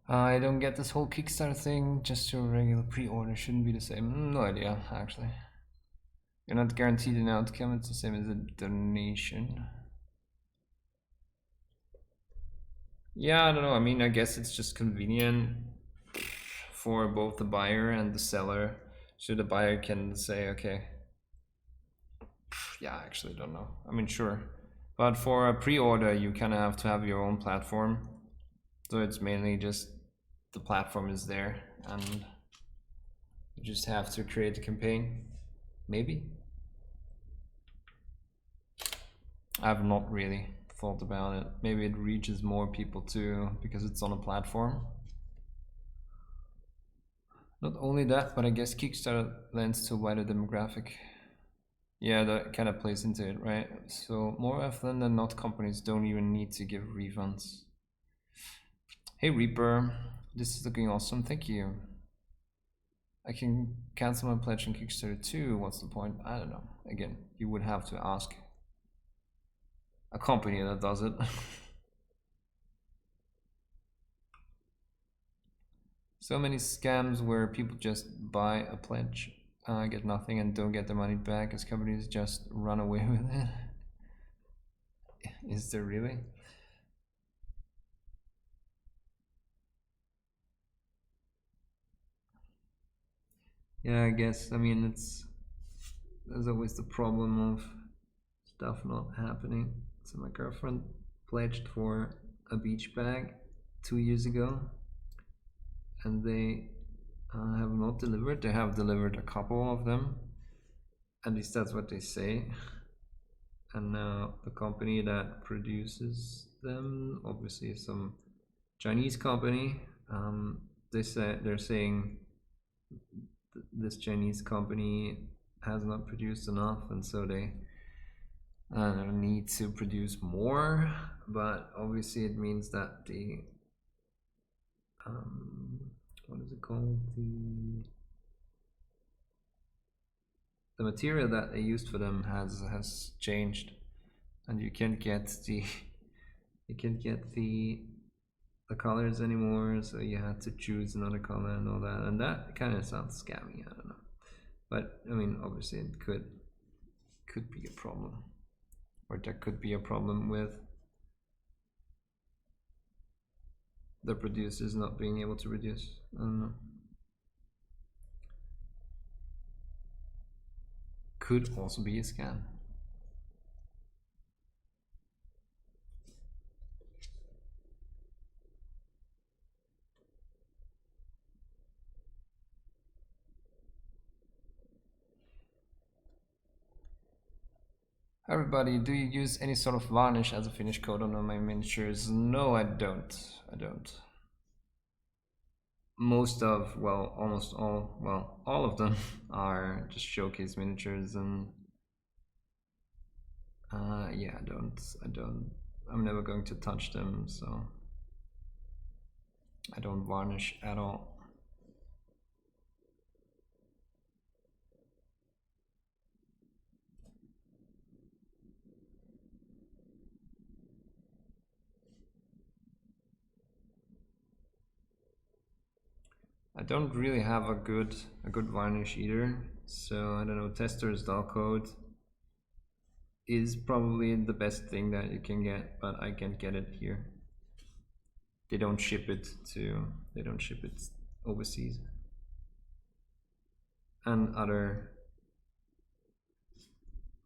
I don't get this whole Kickstarter thing. Just your regular pre-order shouldn't be the same. No idea, actually. You're not guaranteed an outcome. It's the same as a donation. Yeah, I don't know. I mean, I guess it's just convenient for both the buyer and the seller. So the buyer can say, okay, yeah, I actually don't know. I mean, sure. But for a pre-order, you kind of have to have your own platform. So it's mainly just the platform is there and you just have to create a campaign. Maybe. I've not really thought about it. Maybe it reaches more people too because it's on a platform. Not only that, but I guess Kickstarter lends to a wider demographic. Yeah, that kind of plays into it, right? So more often than not, companies don't even need to give refunds. Hey Reaper, this is looking awesome, thank you. I can cancel my pledge on Kickstarter too, what's the point? I don't know. Again, you would have to ask a company that does it. So many scams where people just buy a pledge, get nothing and don't get the money back as companies just run away with it. Is there really? Yeah, I guess. I mean, there's always the problem of stuff not happening. So my girlfriend pledged for a beach bag 2 years ago, and they have not delivered. They have delivered a couple of them. At least that's what they say. And now the company that produces them, obviously some Chinese company, they're saying this Chinese company has not produced enough, and so they need to produce more. But obviously, it means that the what is it called, the material that they used for them has changed, and you can't get the the colors anymore, so you had to choose another color and all that, and that kind of sounds scammy. I don't know, but I mean, obviously, it could be a problem, or there could be a problem with the producers not being able to reduce. I don't know. Could also be a scam. Everybody, do you use any sort of varnish as a finish coat on my miniatures? No, I don't. I don't. Most of, well, almost all, well, all of them are just showcase miniatures, and yeah, I'm never going to touch them, so I don't varnish at all. I don't really have a good varnish either, so I don't know. Tester's dull coat is probably the best thing that you can get, but I can't get it here. They don't ship it overseas, and other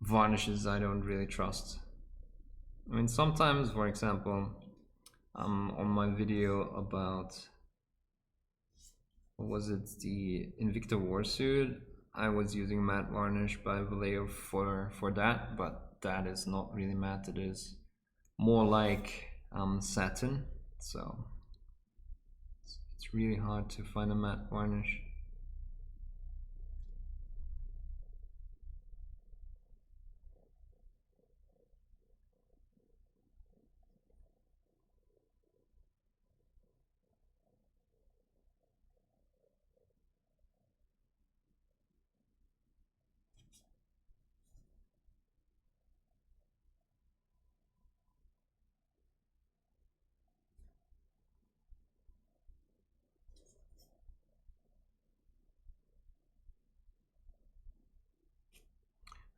varnishes I don't really trust. I mean, sometimes, for example, on my video about, what was it, the Invicta Warsuit, I was using matte varnish by Vallejo for that, but that is not really matte. It is more like satin, so it's really hard to find a matte varnish.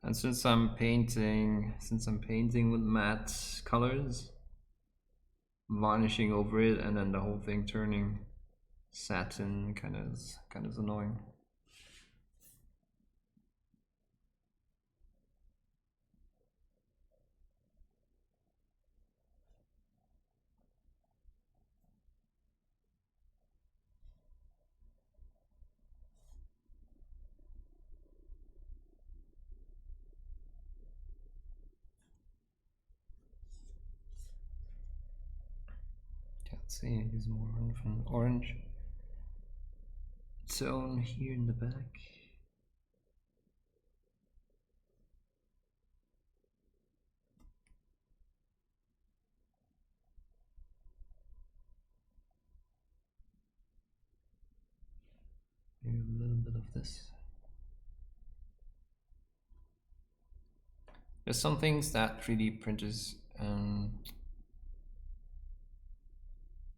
And since I'm painting with matte colors, varnishing over it and then the whole thing turning satin kind of annoying. Let's see, use more of an orange tone here in the back. Maybe a little bit of this. There's some things that 3D printers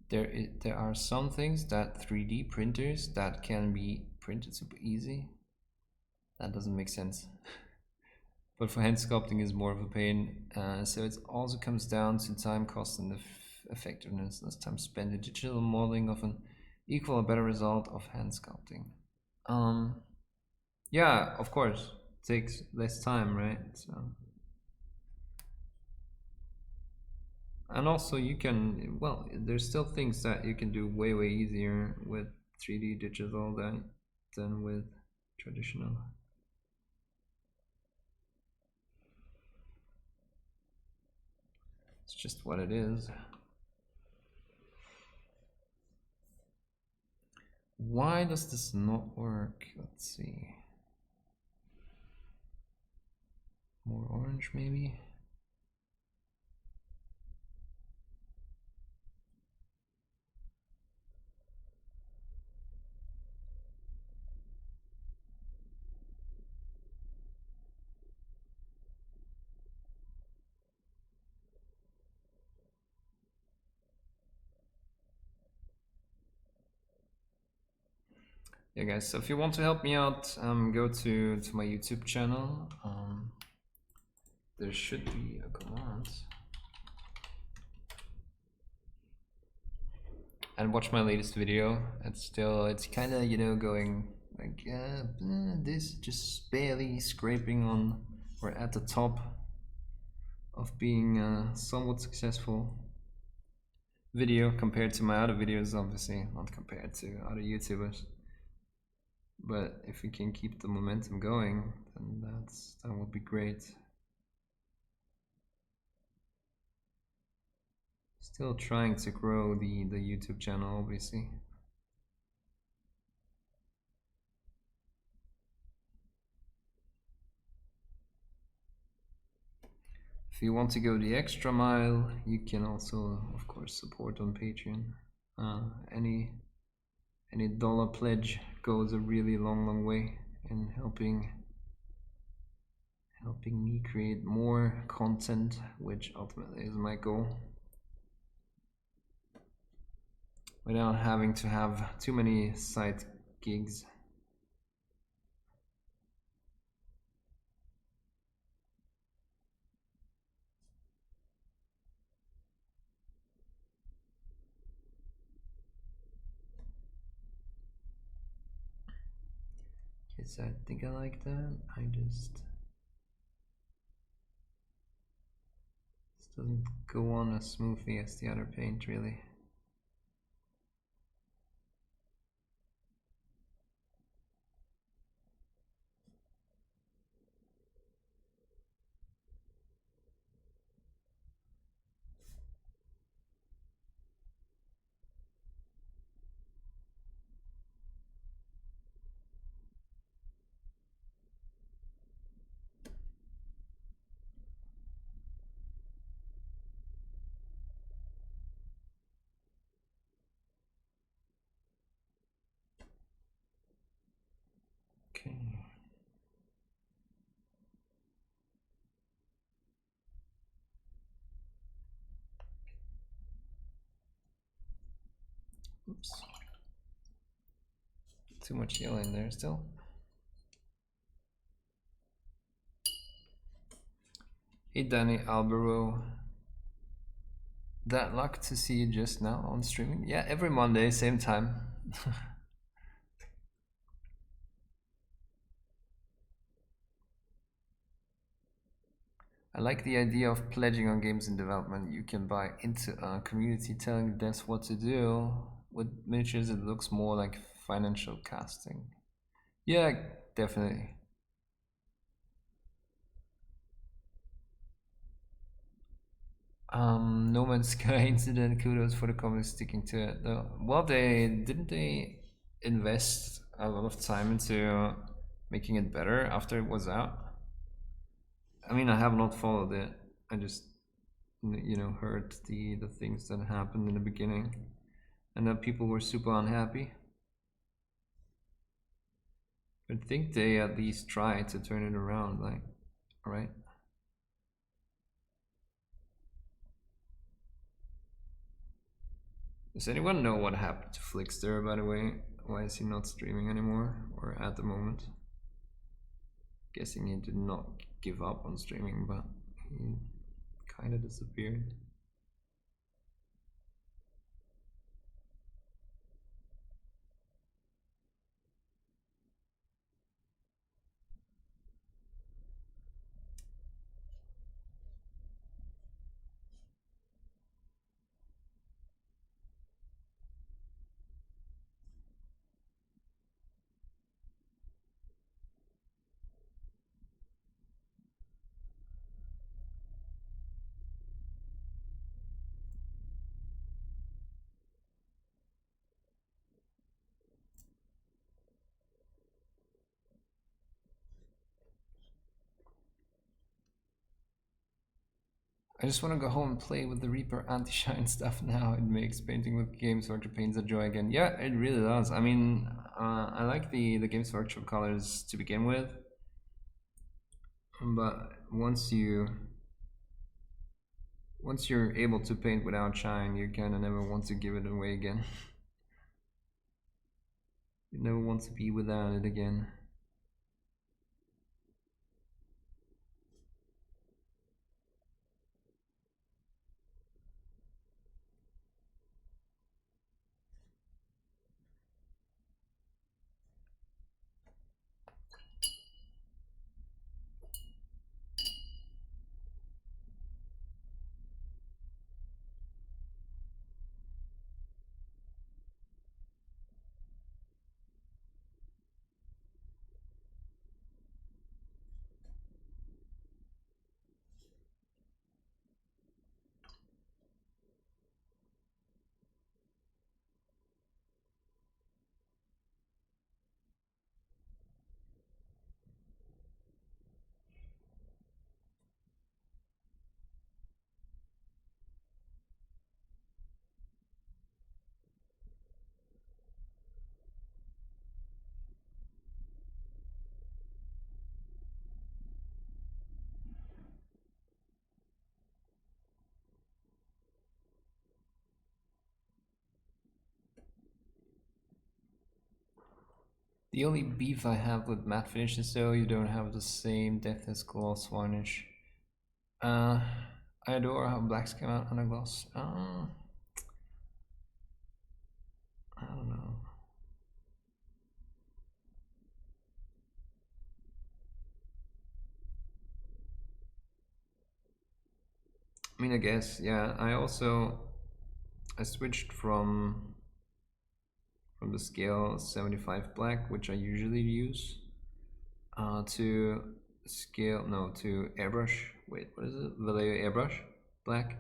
there are some things that 3D printers that can be printed super easy. That doesn't make sense. But for hand sculpting is more of a pain. So it also comes down to time, cost, and effectiveness. Less time spent in digital modeling often equal a better result of hand sculpting. Yeah, of course, it takes less time, right? So. And also you can, well, there's still things that you can do way easier with 3D digital than with traditional. It's just what it is. Why does this not work? Let's see. More orange maybe? Yeah guys, so if you want to help me out, go to my YouTube channel. There should be a command. And watch my latest video. It's kind of, you know, going like this, just barely scraping on or at the top of being a somewhat successful video compared to my other videos, obviously not compared to other YouTubers. But if we can keep the momentum going, then that would be great. Still trying to grow the YouTube channel, obviously. If you want to go the extra mile, you can also, of course, support on Patreon. Any dollar pledge goes a really long way in helping me create more content, which ultimately is my goal, without having to have too many side gigs. Yes, I think I like that. This doesn't go on as smoothly as the other paint, really. Okay. Oops. Too much yellow in there still. Hey Danny Albero. That luck to see you just now on streaming. Yeah, every Monday, same time. I like the idea of pledging on games in development. You can buy into a community telling devs what to do. With miniatures, it looks more like financial casting. Yeah, definitely. No Man's Sky incident. Kudos for the company sticking to it. Well, they invest a lot of time into making it better after it was out. I mean, I have not followed it. I just heard the things that happened in the beginning, and that people were super unhappy. I think they at least tried to turn it around, like, right? Does anyone know what happened to Flickster, by the way? Why is he not streaming anymore, or at the moment? Guessing he did not give up on streaming, but he kind of disappeared. I just want to go home and play with the Reaper anti-shine stuff now. It makes painting with Games Workshop paints a joy again. Yeah, it really does. I mean, I like the Games Workshop colors to begin with, but once you're able to paint without shine, you kind of never want to give it away again. You never want to be without it again. The only beef I have with matte finishes though, you don't have the same depth as gloss varnish. I adore how blacks come out on a gloss. I don't know. I mean, I guess, yeah. I switched from the scale 75 black, which I usually use, to airbrush. Wait, what is it? Vallejo airbrush black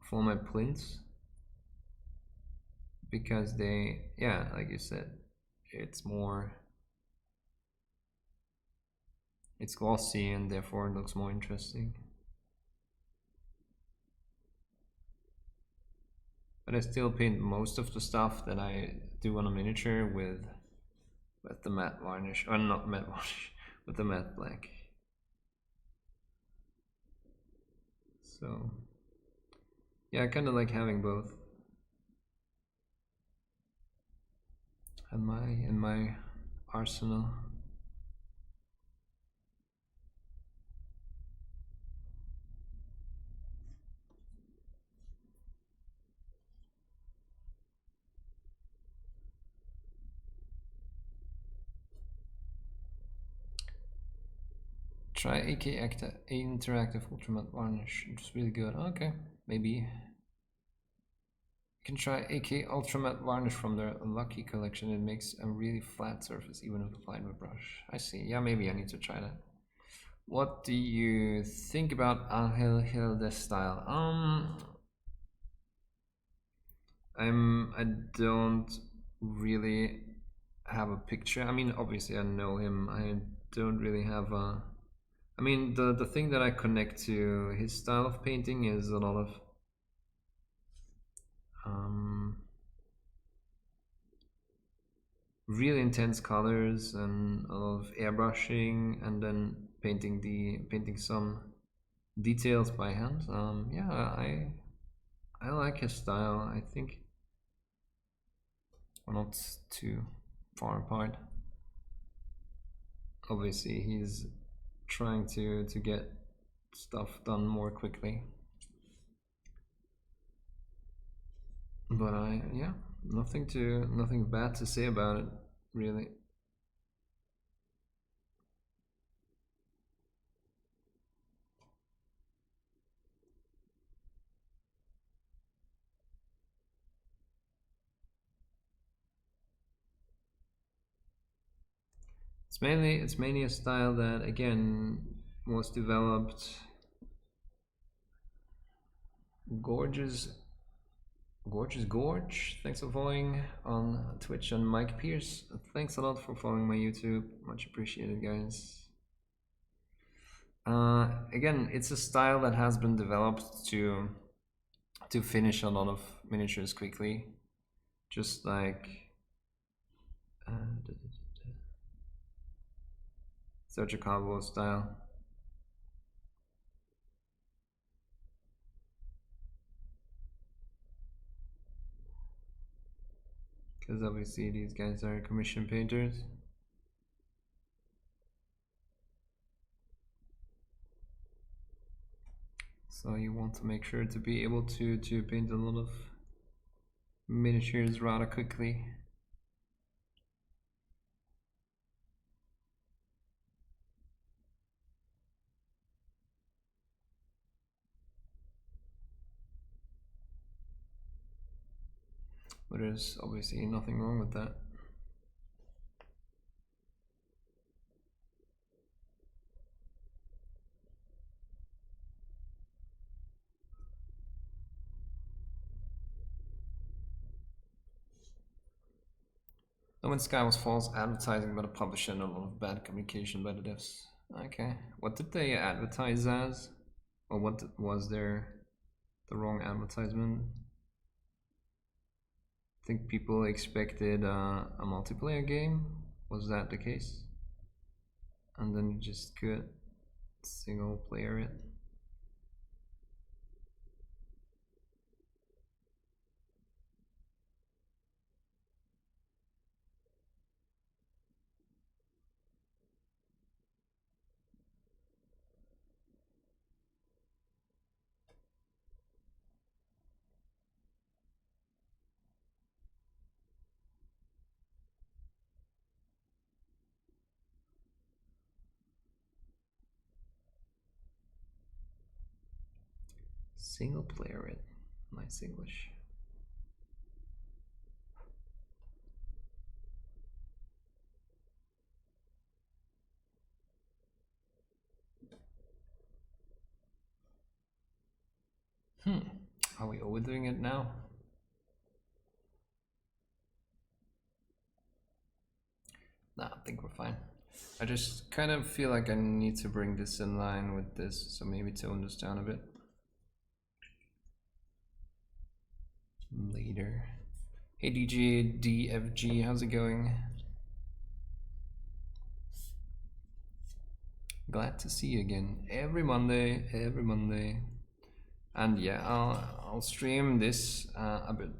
for my plinths, because yeah, like you said, it's glossy and therefore it looks more interesting. But I still paint most of the stuff that I do on a miniature with the matte varnish, or not matte varnish, with the matte black. So yeah, I kind of like having both in my arsenal. Try AK Interactive Ultimate Varnish. It's really good. Okay, maybe. You can try AK Ultimate Varnish from their Lucky collection. It makes a really flat surface even if applied with brush. I see. Yeah, maybe I need to try that. What do you think about Angel Hilde's style? I don't really have a picture. I mean, obviously I know him. I don't really have a. I mean, the thing that I connect to his style of painting is a lot of really intense colors and a lot of airbrushing, and then painting some details by hand. Yeah, I like his style. I think we're not too far apart. Obviously, he's trying to get stuff done more quickly. But yeah, nothing bad to say about it, really. It's mainly a style that again was developed. Gorgeous Gorge, thanks for following on Twitch, and Mike Pierce, thanks a lot for following my YouTube, much appreciated, guys. Again, it's a style that has been developed to finish a lot of miniatures quickly, just like Sergio Calvo style. Because obviously these guys are commission painters. So you want to make sure to be able to paint a lot of miniatures rather quickly. But there's obviously nothing wrong with that. No Man's Sky was false advertising by the publisher and a lot of bad communication by the devs. Okay, what did they advertise as? Or what was the wrong advertisement? I think people expected a multiplayer game. Was that the case? And then you just could single player it. Single player it. Nice English. Are we overdoing it now? Nah, I think we're fine. I just kind of feel like I need to bring this in line with this, so maybe tone this down a bit. Later. Hey DJ DFG, how's it going? Glad to see you again. Every Monday. And yeah, I'll stream this a bit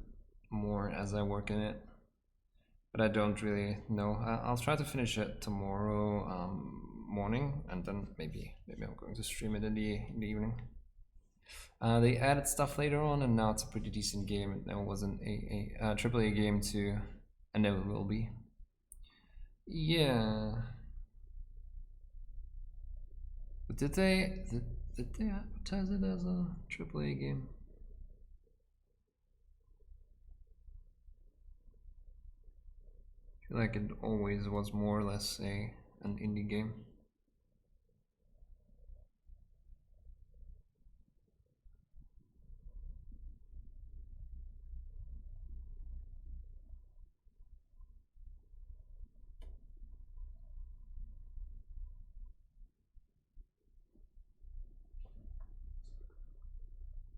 more as I work in it. But I don't really know. I'll try to finish it tomorrow morning, and then maybe I'm going to stream it in the evening. They added stuff later on, and now it's a pretty decent game. It never wasn't a AAA game to, and never will be. Yeah. Did they advertise it as a AAA game? I feel like it always was more or less an indie game.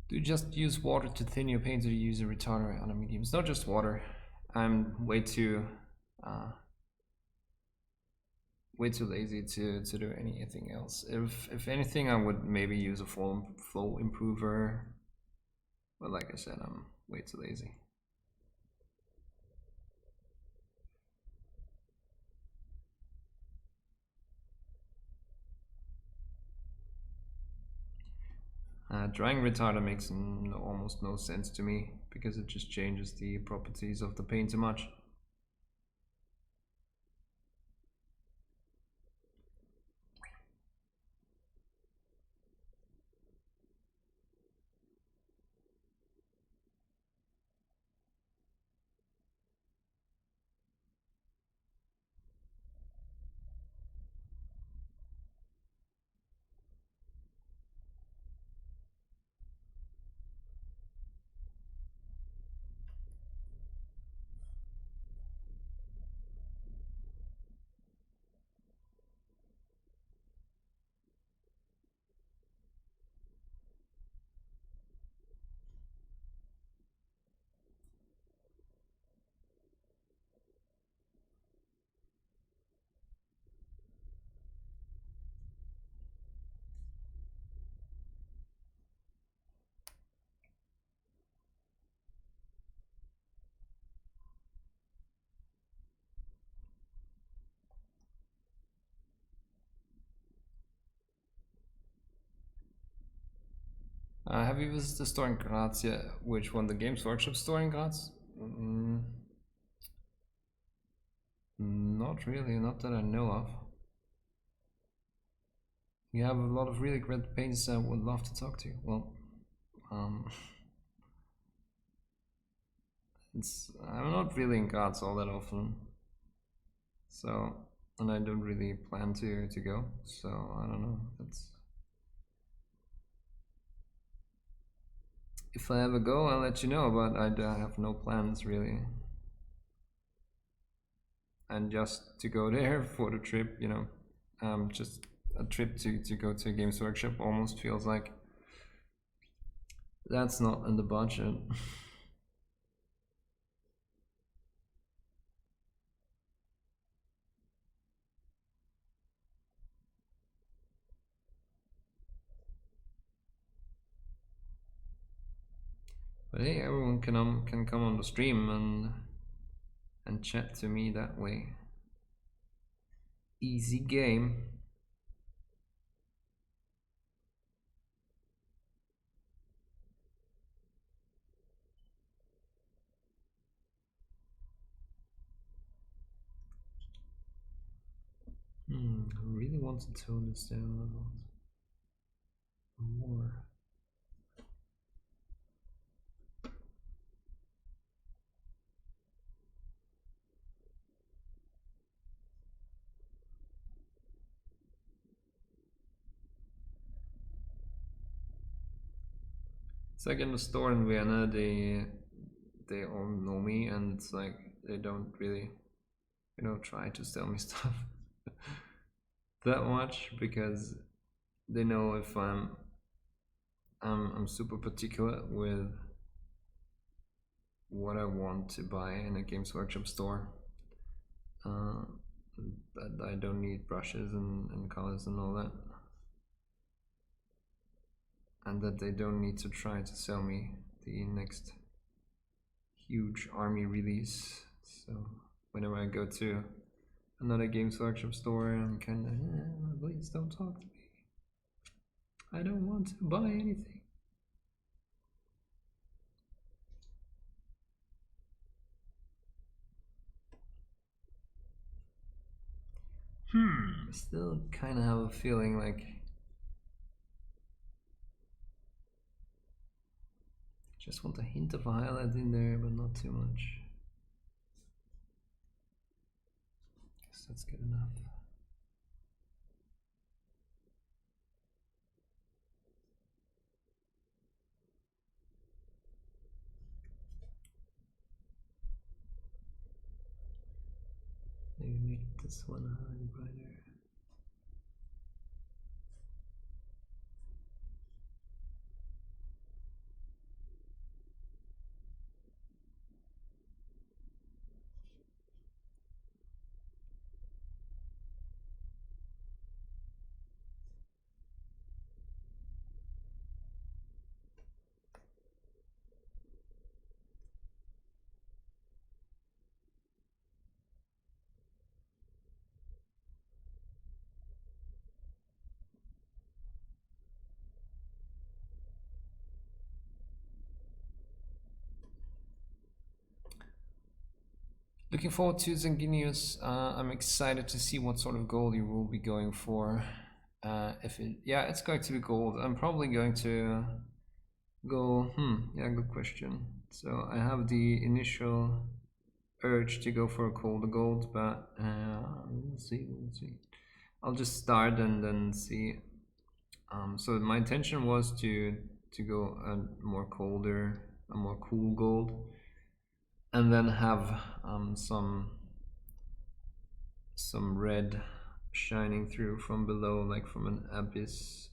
Do you just use water to thin your paint, or do you use a retarder on a medium? It's not just water. I'm way too lazy to do anything else. If anything, I would maybe use a flow improver. But like I said, I'm way too lazy. Drying retarder makes almost no sense to me because it just changes the properties of the paint too much. Have you visited the store in Graz yet? Which one? The Games Workshop store in Graz? Not really, not that I know of. You have a lot of really great painters I would love to talk to. Well, I'm not really in Graz all that often. So, and I don't really plan to go. So, I don't know. If I ever go, I'll let you know, but I have no plans really. And just to go there for the trip, you know, just a trip to go to Games Workshop almost feels like that's not in the budget. But hey, everyone can come on the stream and chat to me that way. Easy game. I really want to tone this down a lot more. It's like in the store in Vienna, they all know me, and it's like they don't really, you know, try to sell me stuff that much because they know if I'm super particular with what I want to buy in a Games Workshop store. That I don't need brushes and colors and all that, and that they don't need to try to sell me the next huge army release. So whenever I go to another Games Workshop store, I'm kind of, please don't talk to me. I don't want to buy anything. Still kind of have a feeling like Just want a hint of a highlight in there, but not too much. Guess that's good enough. Maybe make this one a little brighter. Looking forward to Zanginius. I'm excited to see what sort of gold you will be going for. Yeah, it's going to be gold. I'm probably going to go, yeah, good question. So I have the initial urge to go for a cold gold, but we'll see. I'll just start and then see. So my intention was to go a more cool gold, and then have some red shining through from below, like from an abyss,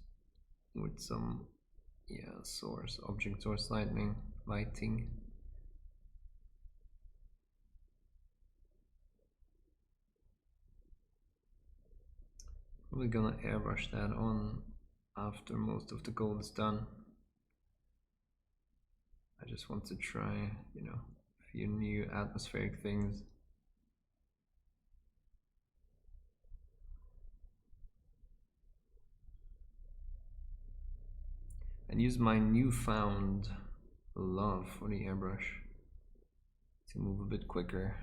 with some object source lighting. Probably gonna airbrush that on after most of the gold is done. I just want to try, a few new atmospheric things. And use my newfound love for the airbrush to move a bit quicker.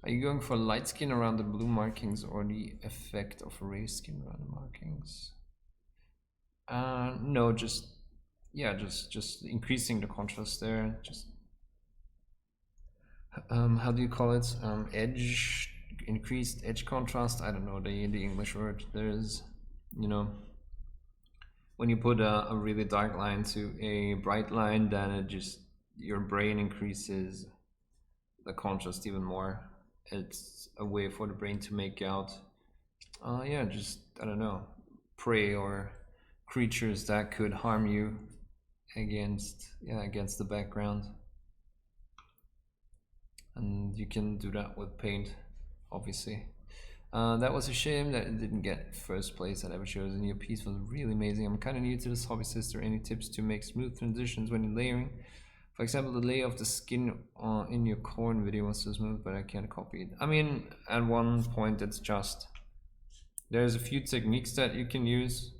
Are you going for light skin around the blue markings or the effect of ray skin around the markings? No, just increasing the contrast there. Just how do you call it? Increased edge contrast. I don't know the English word. There's, when you put a really dark line to a bright line, then your brain increases the contrast even more. It's a way for the brain to make out, I don't know, prey or creatures that could harm you against the background. And you can do that with paint, obviously. That was a shame that it didn't get first place at ever shows, and your piece was really amazing. I'm kind of new to this hobby, sister. Any tips to make smooth transitions when you're layering? For example, the layer of the skin in your corn video was so smooth, but I can't copy it. I mean, at one point it's just, there's a few techniques that you can use,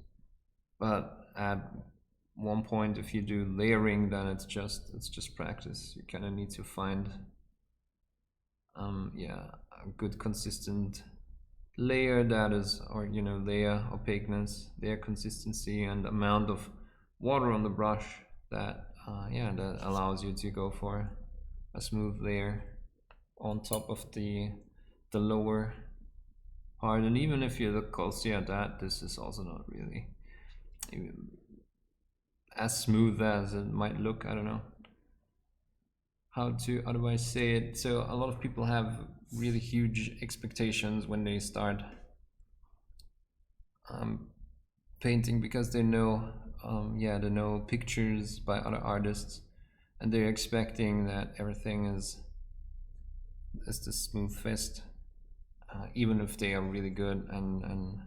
but at one point, if you do layering, then it's just practice. You kind of need to find a good consistent layer that is, or layer opaqueness, layer consistency, and amount of water on the brush that that allows you to go for a smooth layer on top of the lower part. And even if you look closely at that, this is also not really as smooth as it might look. I don't know how do I say it. So a lot of people have really huge expectations when they start painting, because they know they know pictures by other artists, and they're expecting that everything is the smooth fist, even if they are really good, and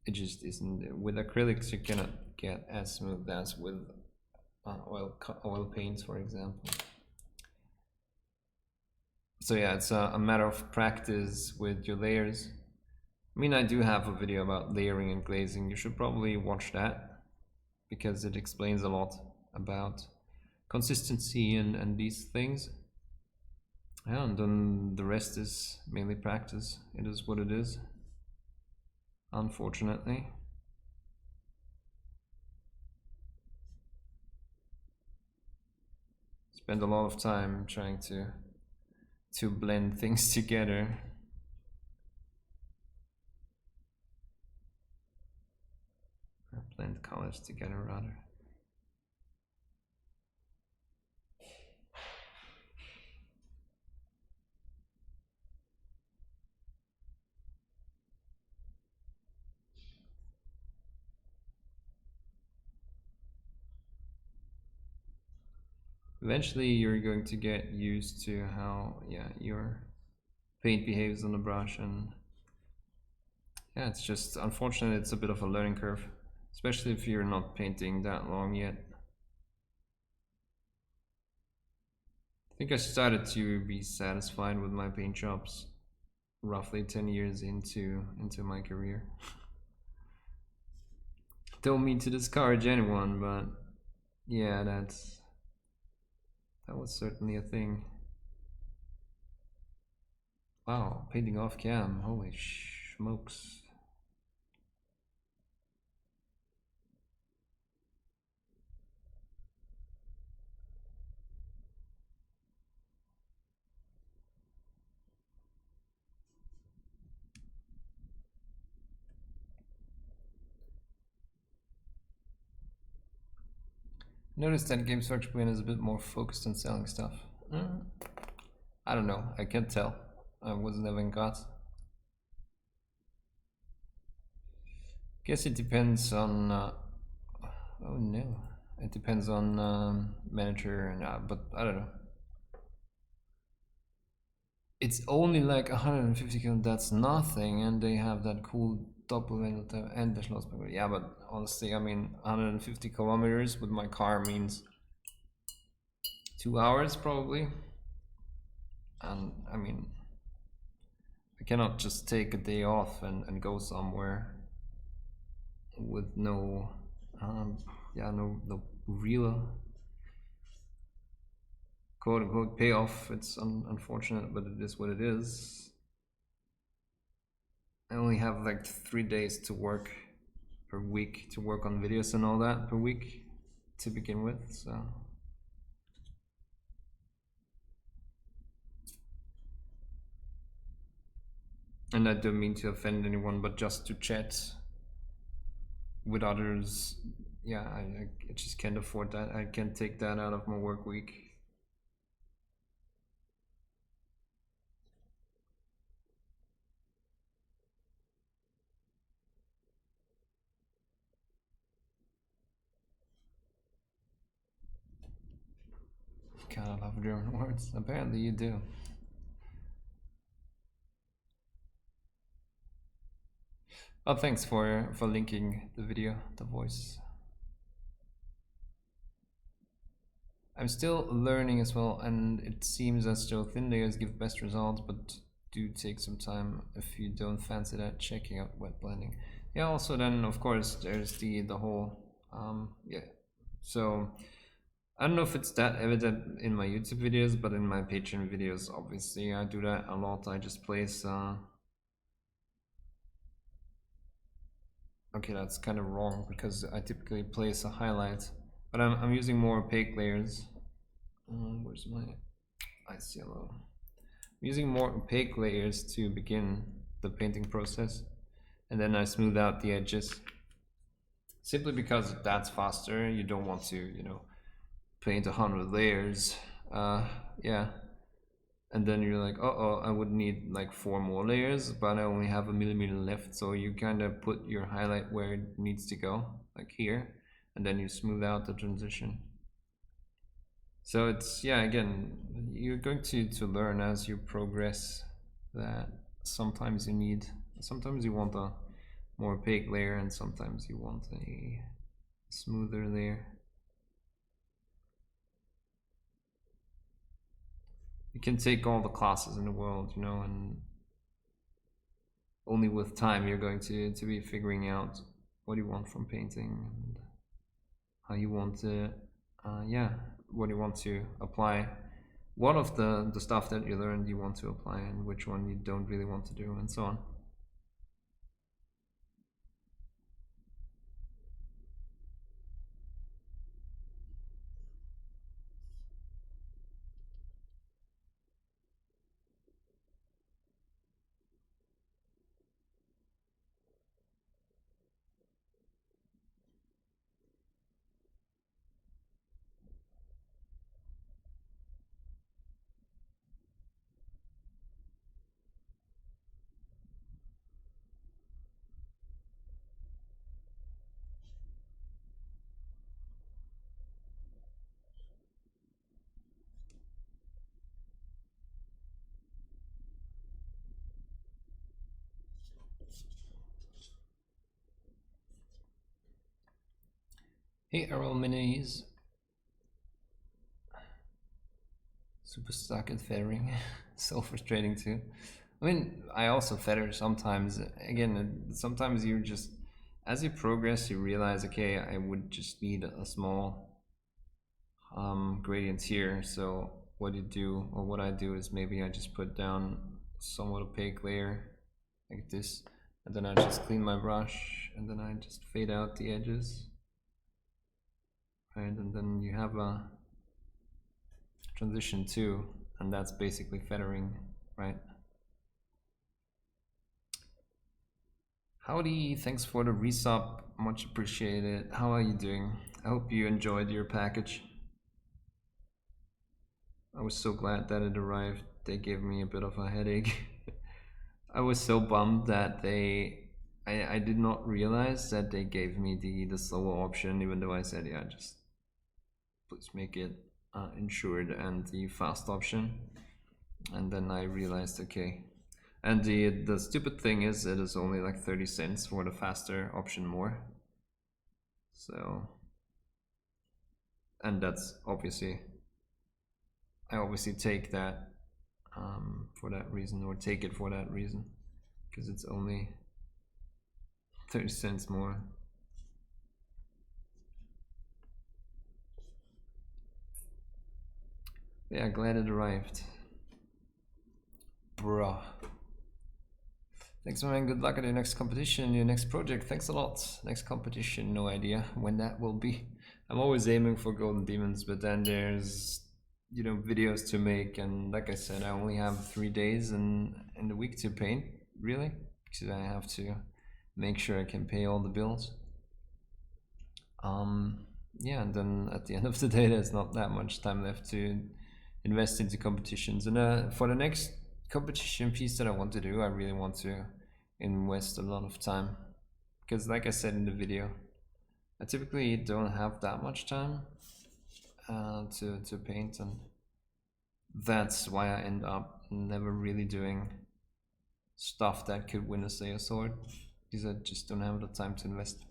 it just isn't. With acrylics, you cannot get as smooth as with oil paints, for example. So yeah, it's a matter of practice with your layers. I mean, I do have a video about layering and glazing. You should probably watch that, because it explains a lot about consistency and these things. Yeah, and then the rest is mainly practice. It is what it is, unfortunately. Spend a lot of time trying to blend things together. Or blend colors together, rather. Eventually you're going to get used to how, yeah, your paint behaves on the brush, and yeah, it's just unfortunate. It's a bit of a learning curve, especially if you're not painting that long yet. I think I started to be satisfied with my paint jobs roughly 10 years into my career. Don't mean to discourage anyone, but yeah, that was certainly a thing. Wow, painting off cam, holy smokes. Notice that Games Workshop is a bit more focused on selling stuff. I don't know, I can't tell. I wasn't having got. Guess it depends on. Oh no, it depends on manager, and but I don't know. It's only like 150 km. That's nothing, and they have that cool Doppelwendel and the Schlossberg. Yeah, but honestly, I mean, 150 kilometers with my car means 2 hours probably, and I mean, I cannot just take a day off and go somewhere with no, yeah, no real quote unquote payoff. It's unfortunate, but it is what it is. I only have like 3 days to work per week to work on videos and all that per week to begin with, so. And I don't mean to offend anyone, but just to chat with others, yeah, I just can't afford that. I can't take that out of my work week. God, I love German words. Apparently you do. Oh, thanks for linking the video, the voice. I'm still learning as well, and it seems as though thin layers give best results, but do take some time if you don't fancy that, checking out wet blending. Yeah, also then of course there's the whole yeah, so I don't know if it's that evident in my YouTube videos, but in my Patreon videos obviously I do that a lot. I just place okay, that's kind of wrong because I typically place a highlight, but I'm using more opaque layers. Where's my ice yellow? I'm using more opaque layers to begin the painting process, and then I smooth out the edges, simply because that's faster. You don't want to, you know, paint 100 layers, yeah, and then you're like, oh, I would need like 4 more layers, but I only have a millimeter left. So you kind of put your highlight where it needs to go, like here, and then you smooth out the transition. So it's, yeah, again, you're going to learn as you progress that sometimes you want a more opaque layer and sometimes you want a smoother layer. You can take all the classes in the world, you know, and only with time you're going to be figuring out what you want from painting and how you want to, yeah, what you want to apply. What of the stuff that you learned you want to apply and which one you don't really want to do, and so on. Hey Errol Minis. Super stuck at feathering. So frustrating too. I mean, I also feather sometimes. Again, sometimes you just, as you progress, you realize, okay, I would just need a small gradient here. So what you do, or what I do, is maybe I just put down somewhat opaque layer like this, and then I just clean my brush, and then I just fade out the edges, right? And then you have a transition 2, and that's basically feathering, right? Howdy, thanks for the resub, much appreciated. How are you doing? I hope you enjoyed your package. I was so glad that it arrived. They gave me a bit of a headache. I was so bummed that I did not realize that they gave me the slower option, even though I said, yeah, just please make it insured and the fast option. And then I realized, okay. And the stupid thing is, it is only like 30 cents for the faster option more. So, and that's obviously, I obviously take that for that reason, or take it for that reason, because it's only 30 cents more. Yeah, glad it arrived. Bruh. Thanks, man. Good luck at your next competition, your next project. Thanks a lot. Next competition, no idea when that will be. I'm always aiming for golden demons, but then there's, you know, videos to make, and like I said, I only have 3 days in the week to paint, really, because I have to make sure I can pay all the bills. Yeah, and then at the end of the day, there's not that much time left to invest into competitions. And for the next competition piece that I want to do, I really want to invest a lot of time, because like I said in the video, I typically don't have that much time to paint, and that's why I end up never really doing stuff that could win a Slayer sword, because I just don't have the time to invest.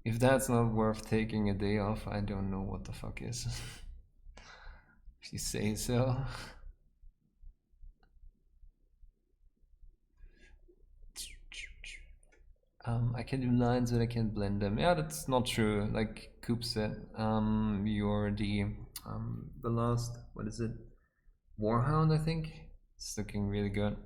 If that's not worth taking a day off, I don't know what the fuck is. If you say so. I can do lines, but I can't blend them. Yeah, that's not true. Like Coop said, you're the last, what is it? Warhound, I think. It's looking really good.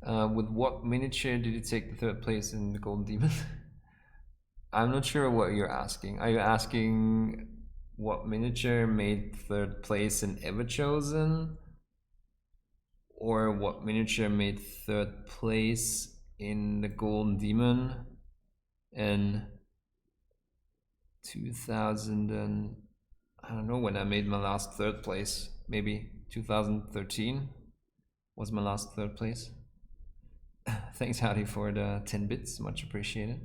With what miniature did you take the 3rd place in the Golden Demon? I'm not sure what you're asking. Are you asking what miniature made 3rd place in Everchosen? Or what miniature made 3rd place in the Golden Demon in 2000 and I don't know when I made my last 3rd place. Maybe 2013 was my last 3rd place. Thanks, Howdy, for the 10 bits. Much appreciated.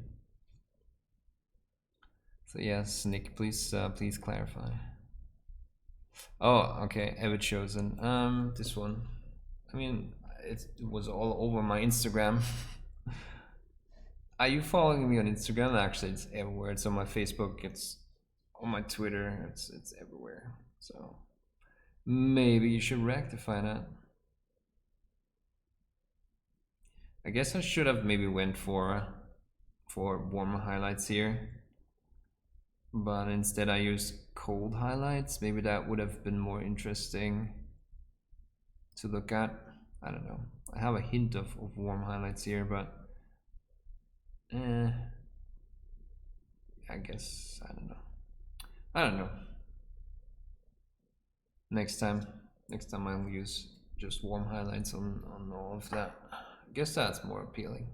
So yes, Nick, please clarify. Oh, okay, Ever Chosen. This one. I mean, it was all over my Instagram. Are you following me on Instagram? Actually, it's everywhere. It's on my Facebook. It's on my Twitter. It's everywhere. So maybe you should rectify that. I guess I should have maybe went for warmer highlights here, but instead I used cold highlights. Maybe that would have been more interesting to look at. I don't know. I have a hint of warm highlights here, but I guess I don't know. I don't know. Next time I'll use just warm highlights on all of that. I guess that's more appealing.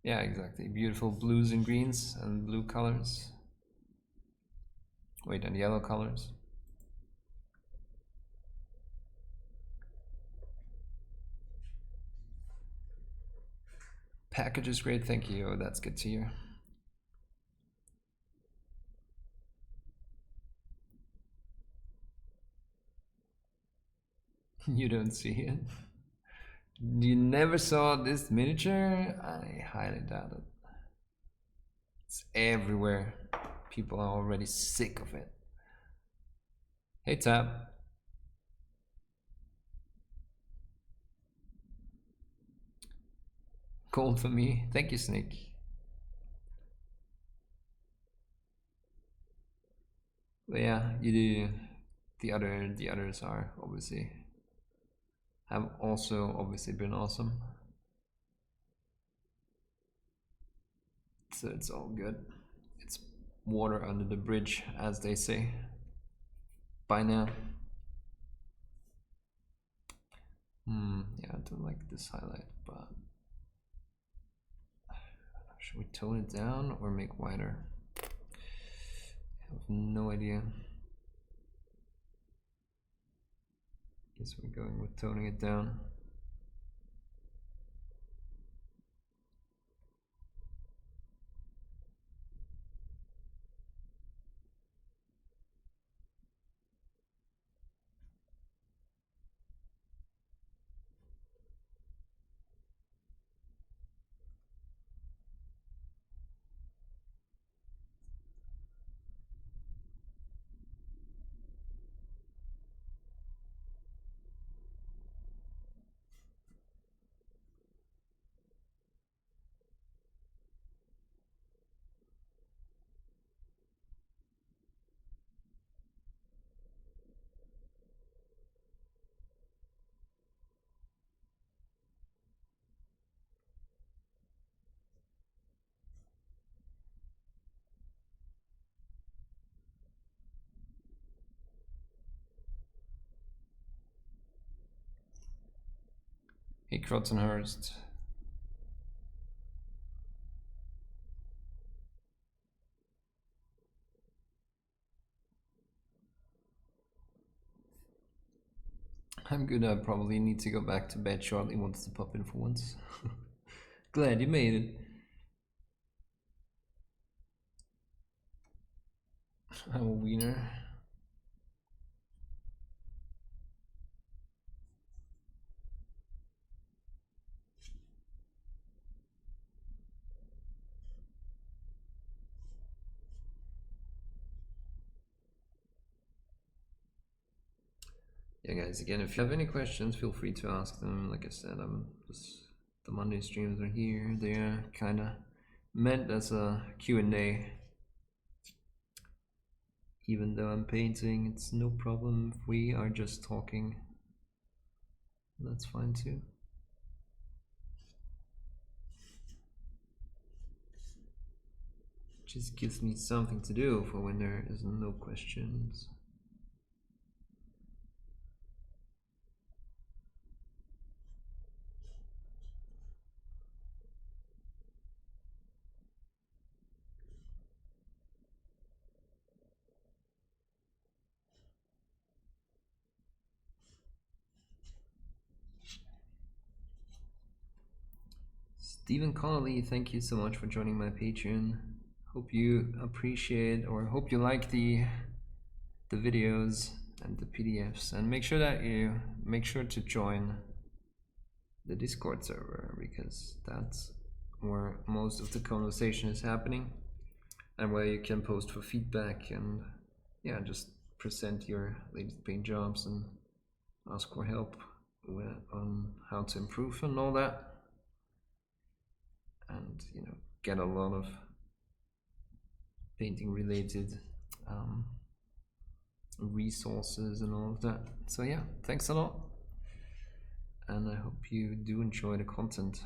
Yeah, exactly. Beautiful blues and greens and blue colors. Wait, and yellow colors. Package is great, thank you. Oh, that's good to hear. You don't see it? You never saw this miniature? I highly doubt it. It's everywhere. People are already sick of it. Hey, Tab. Cold for me. Thank you, Snake. But yeah, you do. The others are obviously have also obviously been awesome. So it's all good. It's water under the bridge, as they say. By now. Yeah, I don't like this highlight, but should we tone it down or make wider? I have no idea. Guess we're going with toning it down. Hey, Crotzenhurst. I'm good. I probably need to go back to bed shortly. Wants to pop in for once. Glad you made it. I'm a wiener. Yeah, guys, again, if you have any questions, feel free to ask them. Like I said, the Monday streams are here. They're kind of meant as a Q&A. Even though I'm painting, it's no problem if we are just talking. That's fine too. Just gives me something to do for when there is no questions. Stephen Connolly, thank you so much for joining my Patreon. Hope you appreciate, or hope you like the videos and the PDFs, and make sure to join the Discord server, because that's where most of the conversation is happening, and where you can post for feedback and yeah, just present your latest paint jobs and ask for help on how to improve and all that, and you know, get a lot of painting related resources and all of that. So yeah, thanks a lot, and I hope you do enjoy the content.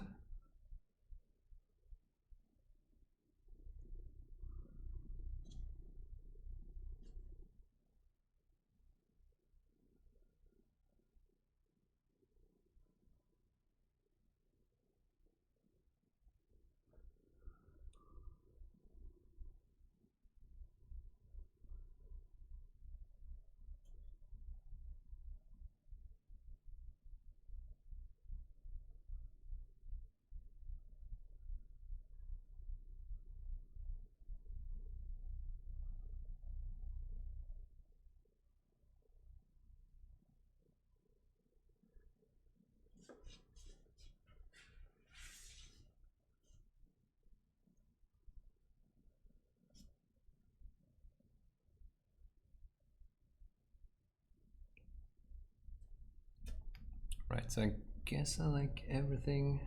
Right, so I guess I like everything.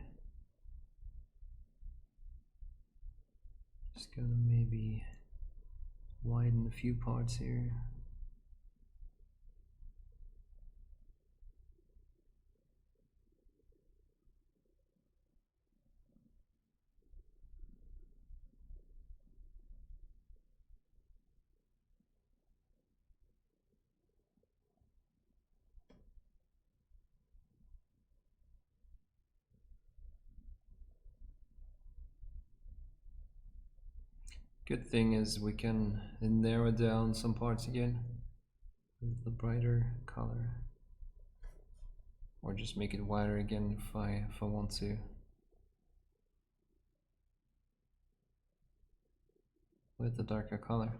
Just gonna maybe widen a few parts here. Good thing is we can narrow down some parts again with the brighter color, or just make it wider again if I want to, with the darker color.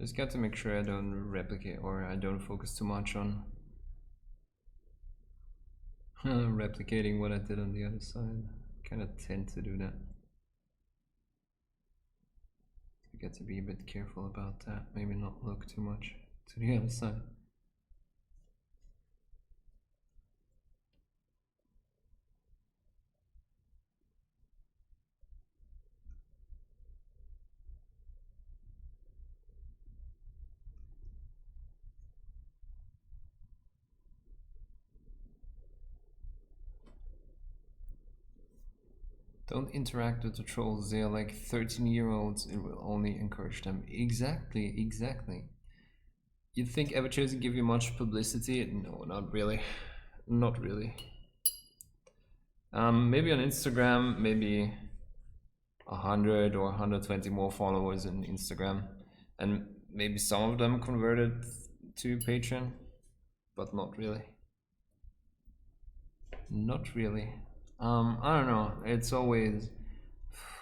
Just got to make sure I don't replicate, or I don't focus too much on replicating what I did on the other side. Kind of tend to do that. You got to be a bit careful about that. Maybe not look too much to the other side. Don't interact with the trolls, they are like 13-year-olds, it will only encourage them. Exactly, exactly. You think Everchosen give you much publicity? No, not really. Not really. Maybe on Instagram, maybe 100 or 120 more followers on Instagram, and maybe some of them converted to Patreon, but not really. Not really. I don't know. It's always,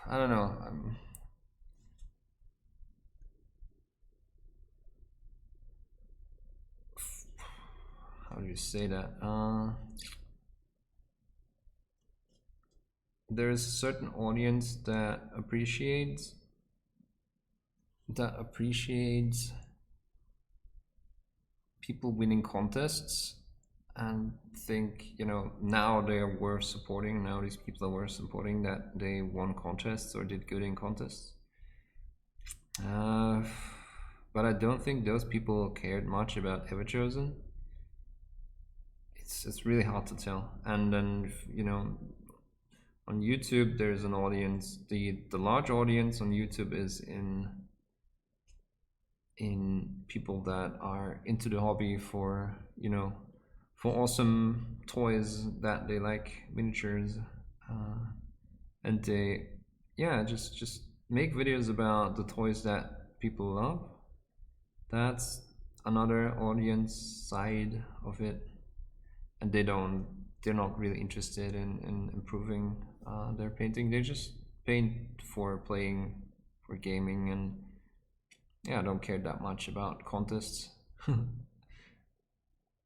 I don't know. How do you say that? There's a certain audience that appreciates people winning contests, and think, you know, now they are worth supporting. Now these people are worth supporting, that they won contests or did good in contests. But I don't think those people cared much about Everchosen. It's really hard to tell. And then, you know, on YouTube there's an audience. The large audience on YouTube is in people that are into the hobby for, you know, for awesome toys that they like, miniatures, and they, yeah, just make videos about the toys that people love. That's another audience side of it, and they're not really interested in improving their painting. They just paint for playing, for gaming, and yeah, I don't care that much about contests.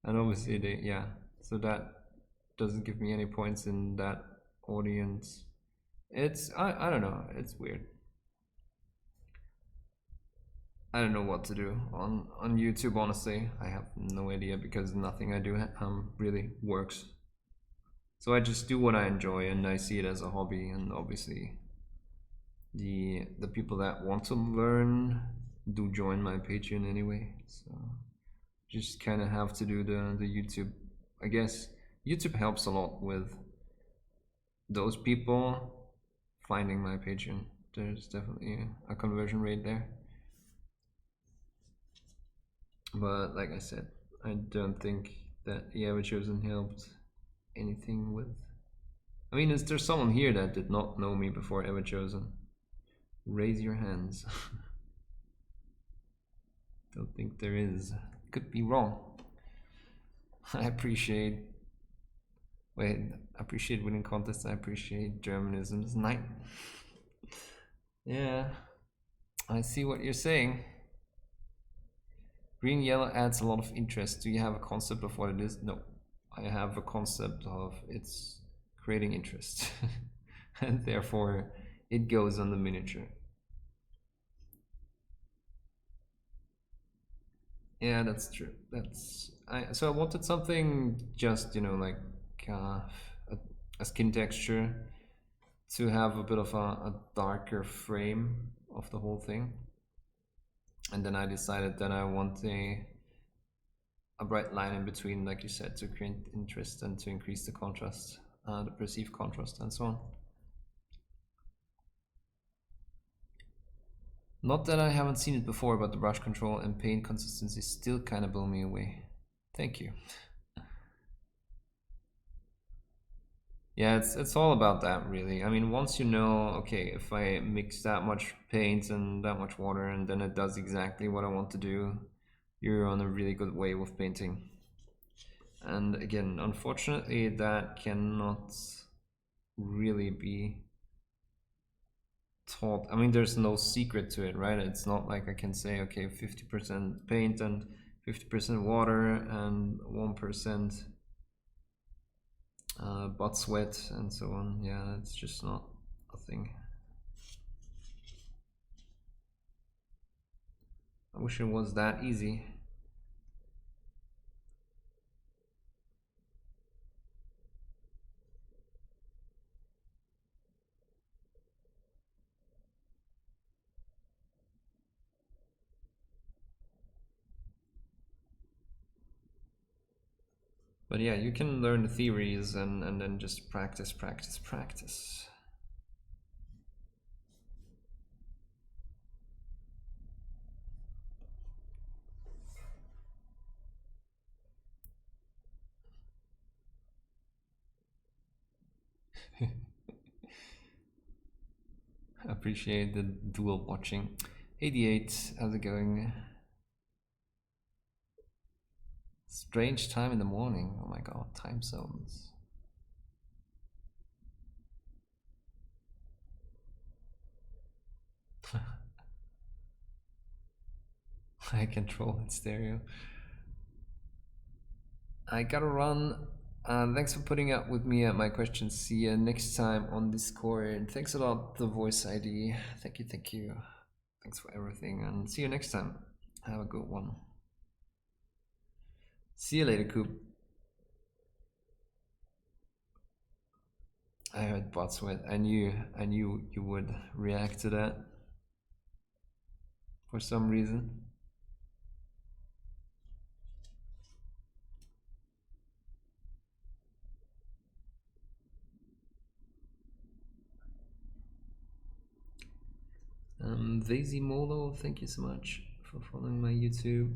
And obviously they, yeah, so that doesn't give me any points in that audience. It's, I don't know, it's weird. I don't know what to do on YouTube, honestly. I have no idea because nothing I do really works. So I just do what I enjoy and I see it as a hobby, and obviously the people that want to learn do join my Patreon anyway. So just kind of have to do the YouTube. I guess YouTube helps a lot with those people finding my Patreon. There's definitely a conversion rate there. But like I said, I don't think that the Ever Chosen helped anything with. I mean, is there someone here that did not know me before Ever Chosen? Raise your hands. Don't think there is. Could be wrong. I appreciate. Wait, I appreciate winning contests. I appreciate Germanism's night. Yeah, I see what you're saying. Green yellow adds a lot of interest. Do you have a concept of what it is? No, I have a concept of it's creating interest, and therefore it goes on the miniature. Yeah, that's true. So I wanted something just, you know, like uh, a skin texture to have a bit of a darker frame of the whole thing. And then I decided that I want a bright line in between, like you said, to create interest and to increase the contrast, the perceived contrast and so on. Not that I haven't seen it before, but the brush control and paint consistency still kind of blow me away. Thank you. Yeah, it's all about that, really. I mean, once you know, okay, if I mix that much paint and that much water and then it does exactly what I want to do, you're on a really good way with painting. And again, unfortunately, that cannot really be taught. I mean, there's no secret to it, right? It's not like I can say, okay, 50% paint and 50% water and 1% butt sweat and so on. Yeah, it's just not a thing. I wish it was that easy. But yeah, you can learn the theories and then just practice, practice, practice. Appreciate the dual watching. 88, how's it going? Strange time in the morning. Oh my god, time zones. I control it stereo. I gotta run. Thanks for putting up with me at my questions. See you next time on Discord. Thanks a lot, the voice ID. Thank you, thank you. Thanks for everything, and see you next time. Have a good one. See you later, Coop. I heard butt sweat. I knew you would react to that for some reason. Vazy Molo, thank you so much for following my YouTube.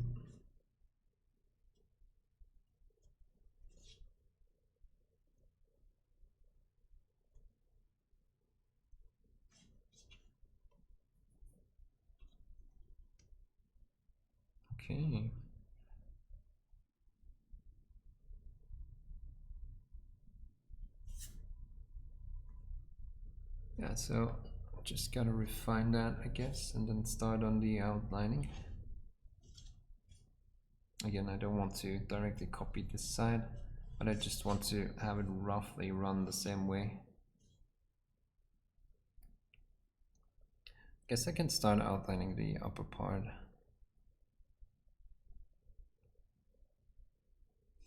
Okay. Yeah, so just gotta refine that, I guess, and then start on the outlining. Again, I don't want to directly copy this side, but I just want to have it roughly run the same way. Guess I can start outlining the upper part.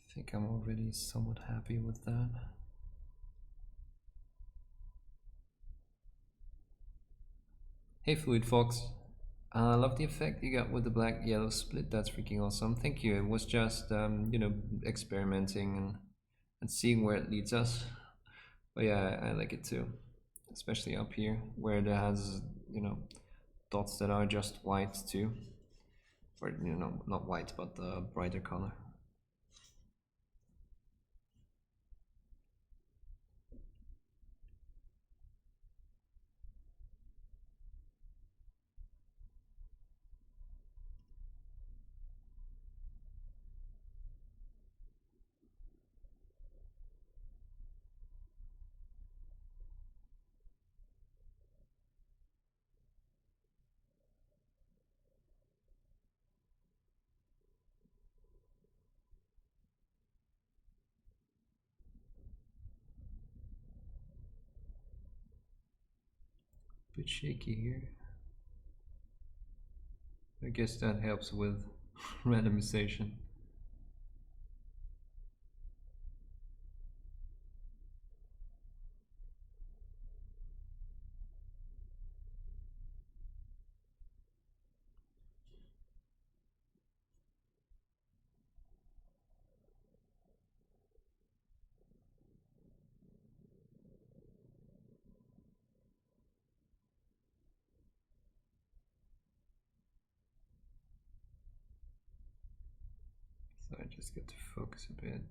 I think I'm already somewhat happy with that. Hey Fluid Fox, I love the effect you got with the black yellow split. That's freaking awesome. Thank you. It was just you know, experimenting and seeing where it leads us. But yeah, I like it too, especially up here where it has, you know, dots that are just white too, or you know, not white but the brighter color. Bit shaky here. I guess that helps with randomization. So I just get to focus a bit.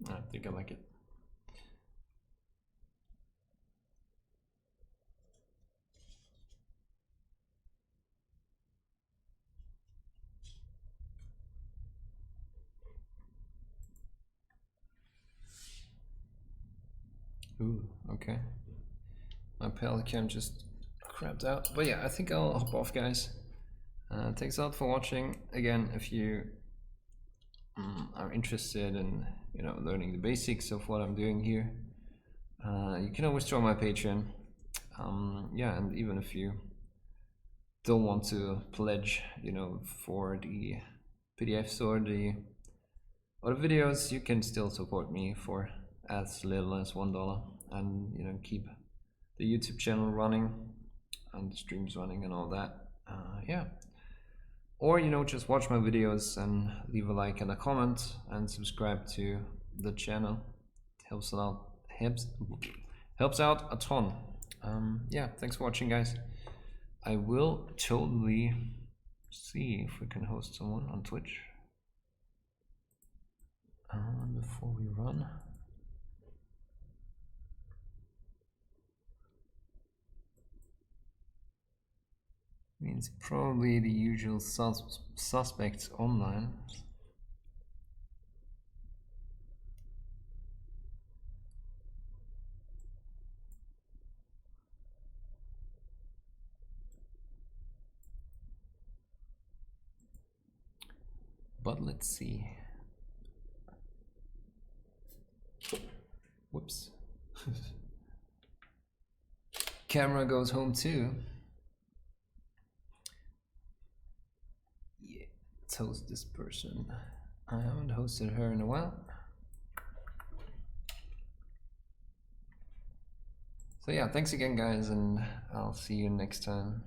I think I like it. Ooh, okay. My Pelican just crapped out. But yeah, I think I'll hop off, guys. Thanks a lot for watching. Again, if you are interested in, you know, learning the basics of what I'm doing here, you can always join my Patreon. Yeah, and even if you don't want to pledge, you know, for the PDFs or the videos, you can still support me for as little as $1, and you know, keep the YouTube channel running and the streams running and all that. Yeah, or you know, just watch my videos and leave a like and a comment and subscribe to the channel. It helps a lot, helps out a ton. Yeah, thanks for watching, guys. I will totally see if we can host someone on Twitch before we run. Means probably the usual suspects online. But let's see. Whoops. camera goes home too. Yeah, let's host this person. I haven't hosted her in a while. So yeah, thanks again guys, and I'll see you next time.